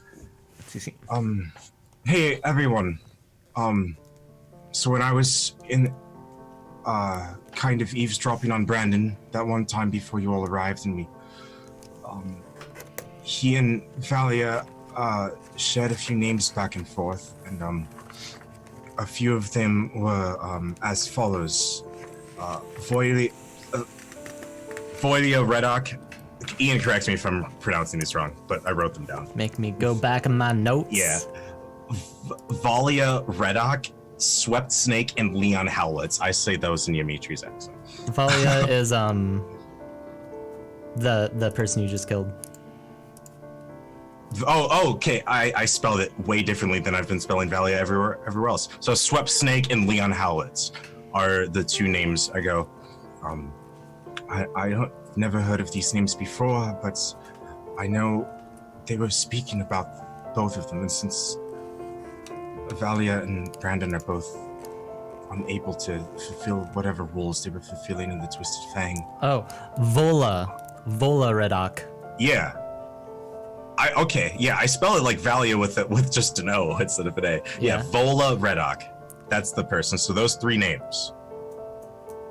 Hey everyone. So when I was in, kind of eavesdropping on Brandon that one time before you all arrived, and he and Valia, shared a few names back and forth, and, a few of them were, as follows. Voilia Redoc. Ian corrects me if I'm pronouncing this wrong, but I wrote them down. Make me go back in my notes. Yeah. Valia Redoc, Swept Snake, and Leon Howlitz. I say those in Yamitri's accent. Valia is the person you just killed. Oh, okay. I spelled it way differently than I've been spelling Valia everywhere else. So Swept Snake and Leon Howlitz are the two names I go. I never heard of these names before, but I know they were speaking about both of them, and since Valia and Brandon are both unable to fulfill whatever rules they were fulfilling in the Twisted Fang. Oh, Vola Redoc. Yeah. I spell it like Valia with just an O instead of an A. Yeah, Vola Redoc. That's the person. So those three names.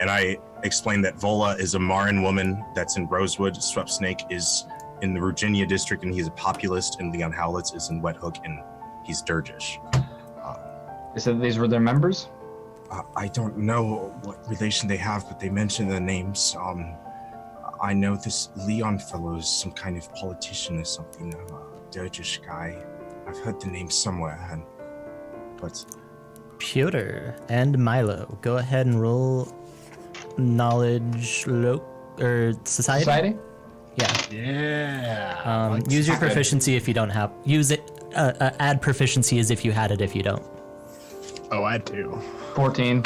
And I explained that Vola is a Marin woman that's in Rosewood. Swept Snake is in the Virginia district, and he's a populist. And Leon Howlitz is in Wet Hook, and he's Dirgish. They said these were their members? I don't know what relation they have, but they mentioned their names. I know this Leon fellow is some kind of politician or something, a Dirgish guy. I've heard the name somewhere, but... Piotr and Milo, go ahead and roll knowledge society? Yeah. Use your proficiency if you don't have. Use it. Add proficiency as if you had it if you don't. Oh, I do. 14.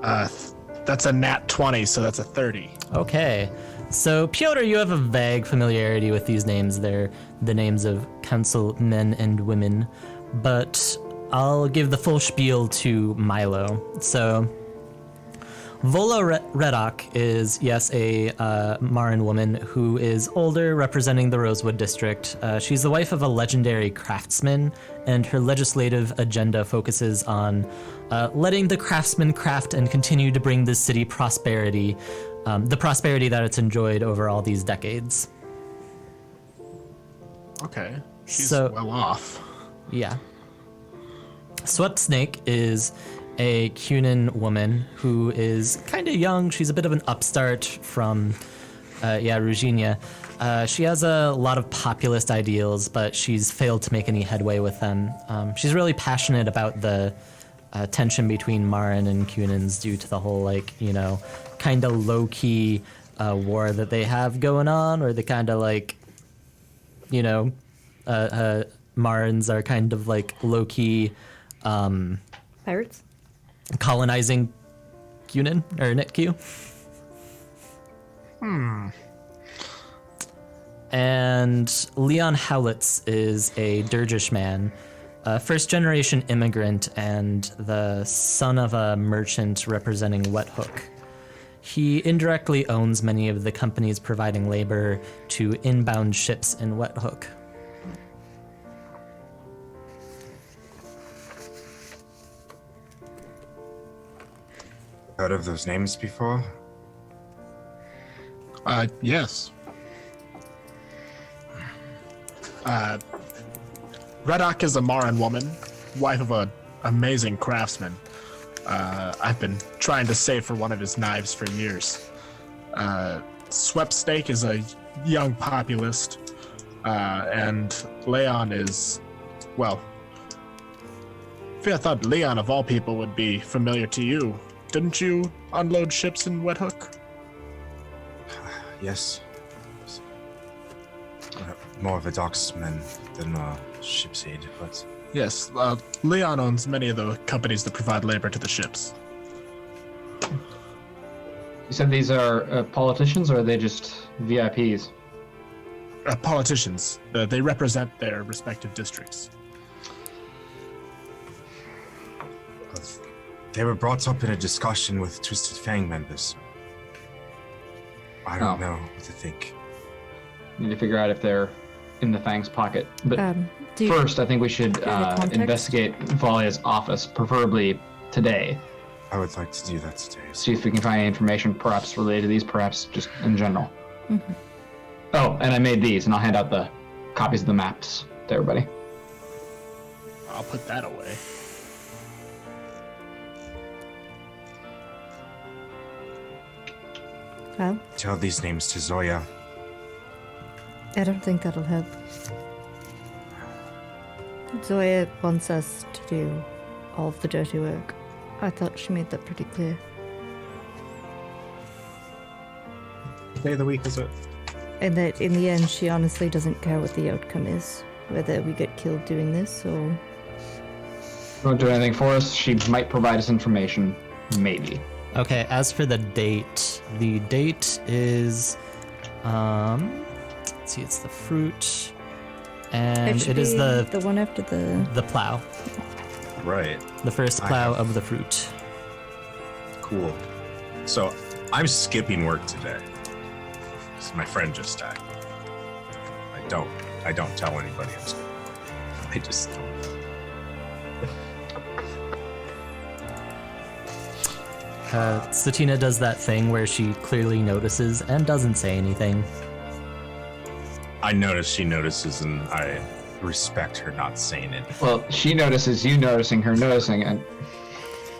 That's a nat 20, so that's a 30. Okay. So, Piotr, you have a vague familiarity with these names. They're the names of council men and women. But I'll give the full spiel to Milo. So, Vola Redoc is, yes, a Marin woman who is older, representing the Rosewood district. She's the wife of a legendary craftsman, and her legislative agenda focuses on letting the craftsmen craft and continue to bring this city prosperity, the prosperity that it's enjoyed over all these decades. Okay. She's well off. Yeah. Swept Snake is a Cunin woman who is kind of young. She's a bit of an upstart from, Ruginia. She has a lot of populist ideals, but she's failed to make any headway with them. She's really passionate about the tension between Marin and Cunins due to the whole, kind of low-key war that they have going on, or the kind of Marins are kind of low-key... Pirates? colonizing Cunin, or Nitq. And Leon Howlitz is a Dirgish man, a first-generation immigrant and the son of a merchant representing Wet Hook. He indirectly owns many of the companies providing labor to inbound ships in Wet Hook. Heard of those names before? Yes. Redoc is a Marin woman, wife of an amazing craftsman. I've been trying to save for one of his knives for years. Swept Snake is a young populist, and Leon is, I thought Leon of all people would be familiar to you. Didn't you unload ships in Wet Hook? Yes. More of a docksman than a ship's aid, but... Yes, Leon owns many of the companies that provide labor to the ships. You said these are politicians, or are they just VIPs? Politicians. They represent their respective districts. They were brought up in a discussion with Twisted Fang members. I don't know what to think. Need to figure out if they're in the Fang's pocket. But do you- first, I think we should do you have context? investigate Valia's office, preferably today. I would like to do that today. See if we can find any information, perhaps related to these, perhaps just in general. Oh, and I made these, and I'll hand out the copies of the maps to everybody. I'll put that away. Well, Tell these names to Zoya. I don't think that'll help. Zoya wants us to do all of the dirty work. I thought she made that pretty clear. Day of the week is it? And that in the end, she honestly doesn't care what the outcome is. Whether we get killed doing this or... Won't do anything for us. She might provide us information. Maybe. Okay, as for the date is, let's see, it's the fruit, and it is the one after the plow, Right. the first plow of the fruit. Cool. So I'm skipping work today. So my friend just died. I don't tell anybody I'm skipping work. I just don't. Satina does that thing where she clearly notices and doesn't say anything. I notice she notices, and I respect her not saying it. Well, she notices you noticing her noticing, and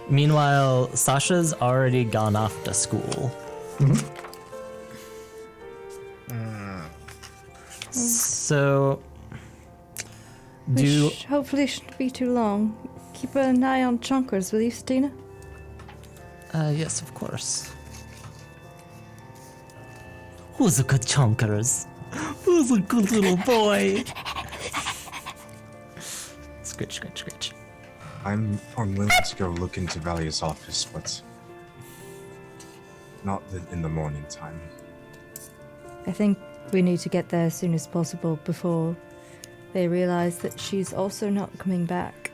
Meanwhile, Sasha's already gone off to school. So, Which hopefully shouldn't be too long. Keep an eye on Chonkers, will you, Stina? Yes, of course. Who's a good chonkers? Who's a good little boy? Scritch, scritch, scritch. I'm willing to go look into Valia's office, but not in the morning time. I think we need to get there as soon as possible before they realize that she's also not coming back.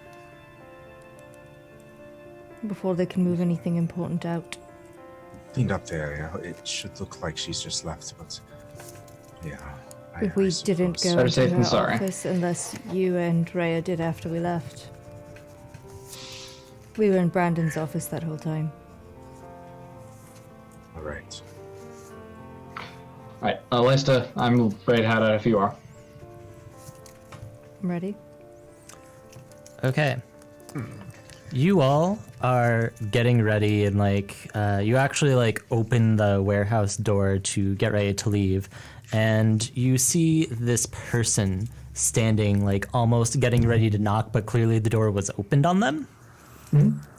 Before they can move anything important out. Cleaned up the area. It should look like she's just left, but yeah. If we didn't go Better into safe than her sorry. office unless you and Rhea did after we left. We were in Brandon's office that whole time. All right. Alright, Lista, I'm ready to head out if you are. I'm ready. Okay. You all are getting ready and you actually open the warehouse door to get ready to leave, and you see this person standing almost getting ready to knock, but clearly the door was opened on them.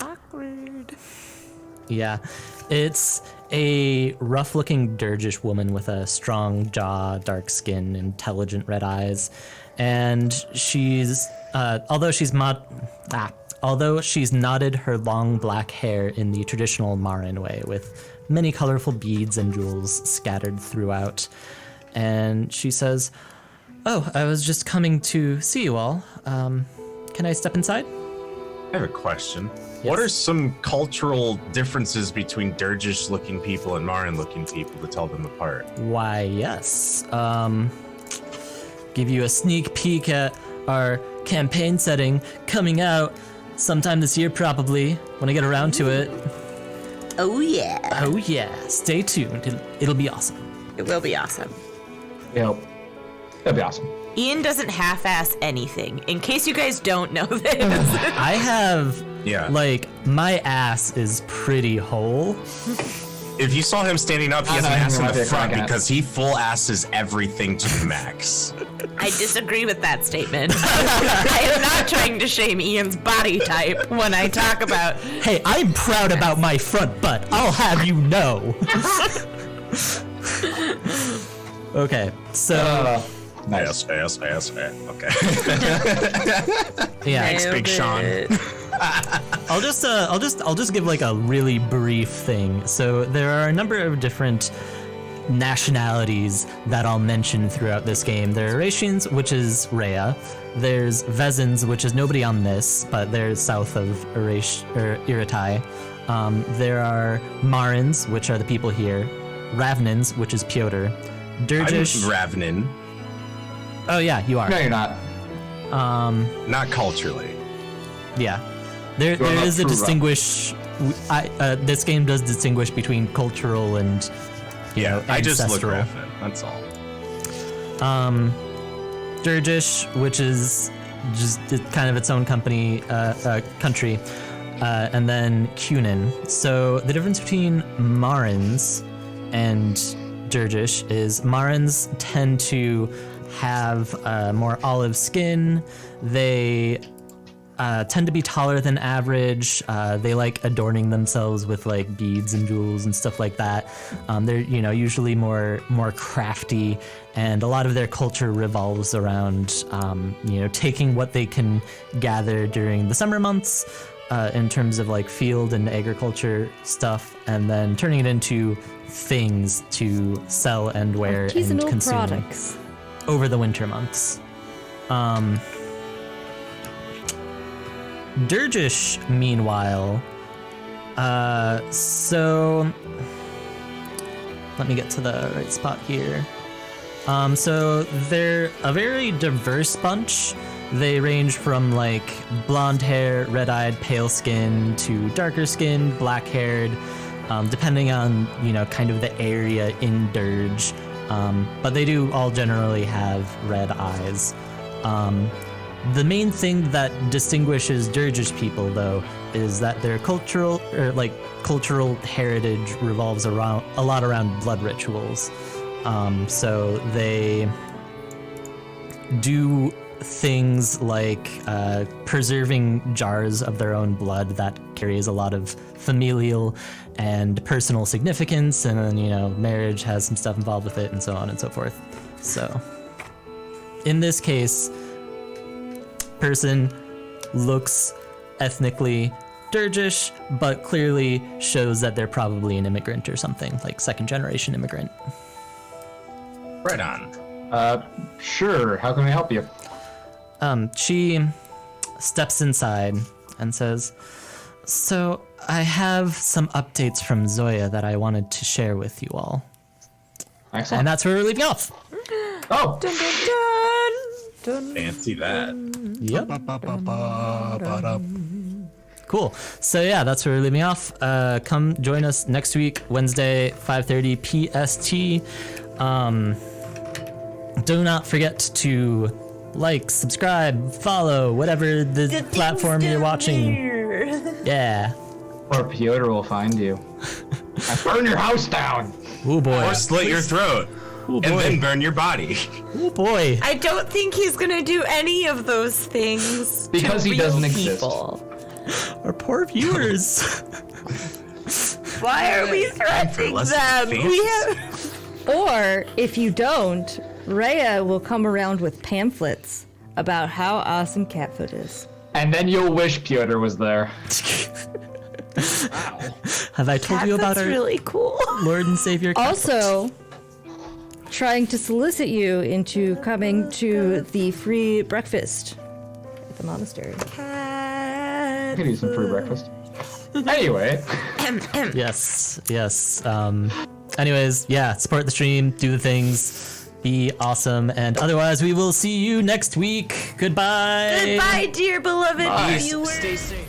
Awkward. Yeah, it's a rough-looking Dirgish woman with a strong jaw, dark skin, intelligent red eyes, and she's although she's knotted her long black hair in the traditional Marin way, with many colorful beads and jewels scattered throughout. And she says, "Oh, I was just coming to see you all. Can I step inside?" I have a question. What are some cultural differences between Dirgish-looking people and Marin-looking people to tell them apart? Why, yes. Give you a sneak peek at our campaign setting coming out sometime this year, probably, when I get around to it. Oh yeah. Oh yeah, stay tuned. It'll be awesome. It will be awesome. Yep. That'd be awesome. Ian doesn't half-ass anything. In case you guys don't know this. I have, my ass is pretty whole. If you saw him standing up, he has an ass in the front cracking it. because he full asses everything to the max. I disagree with that statement. I am not trying to shame Ian's body type when I talk about... Hey, I'm proud about my front butt. I'll have you know. Okay, so... Nice. Ass. Okay. Yeah. Thanks, Big Sean. I'll just give a really brief thing. So there are a number of different nationalities that I'll mention throughout this game. There are Ratians, which is Rhea. There's Vezins, which is nobody on this, but they're south of Iratai. There are Marins, which are the people here. Ravnins, which is Piotr. Dirgish. I'm Ravnin. Oh yeah, you are. No, you're not. Not culturally. Yeah, there not is a true, distinguish. This game does distinguish between cultural and I just look ancestral. rough. That's all. Durgish, which is just kind of its own country, and then Cunin. So the difference between Marins and Durgish is Marins tend to have more olive skin. They tend to be taller than average. They like adorning themselves with like beads and jewels and stuff like that. They're usually more crafty, and a lot of their culture revolves around taking what they can gather during the summer months in terms of like field and agriculture stuff, and then turning it into things to sell and wear and Artisanal consume products. over the winter months. Durgish, meanwhile, so let me get to the right spot here. So they're a very diverse bunch. They range from like blonde hair, red-eyed, pale skin to darker skin, black-haired, depending on kind of the area in Dirge. But they do all generally have red eyes. The main thing that distinguishes Durgish people, though, is that their cultural heritage revolves a lot around blood rituals. So they do things like preserving jars of their own blood that carries a lot of familial and personal significance, and then marriage has some stuff involved with it, and so on and so forth. So in this case, person looks ethnically Durgish, but clearly shows that they're probably an immigrant or something, like second-generation immigrant. Right on. Sure. How can I help you? She steps inside and says, "So I have some updates from Zoya that I wanted to share with you all." Excellent. And that's where we're leaving off. Oh, Dun, dun, dun, dun. Fancy that. Yep. Ba-ba-ba-ba-ba-da. Cool. So yeah, that's where we're leaving off. Come join us next week, Wednesday, 5:30 PST. Do not forget to like, subscribe, follow, whatever the platform you're watching. Yeah. or Piotr will find you. I burn your house down. Oh boy. Or slit your throat. Oh And boy. then burn your body. Oh boy. I don't think he's gonna do any of those things. Because to he doesn't real exist. people. Our poor viewers. Why are we threatening less them? fantasy. We have. Or if you don't, Rhea will come around with pamphlets about how awesome Catfoot is. And then you'll wish Piotr was there. Have I told you about That's our really cool. Lord and Savior? Also, trying to solicit you into coming to the free breakfast at the monastery. I could eat some free breakfast. Anyway, Yes, yes. Anyways, yeah, support the stream, do the things, be awesome, and otherwise we will see you next week. Goodbye. Goodbye, dear beloved Bye. viewers. Stay safe.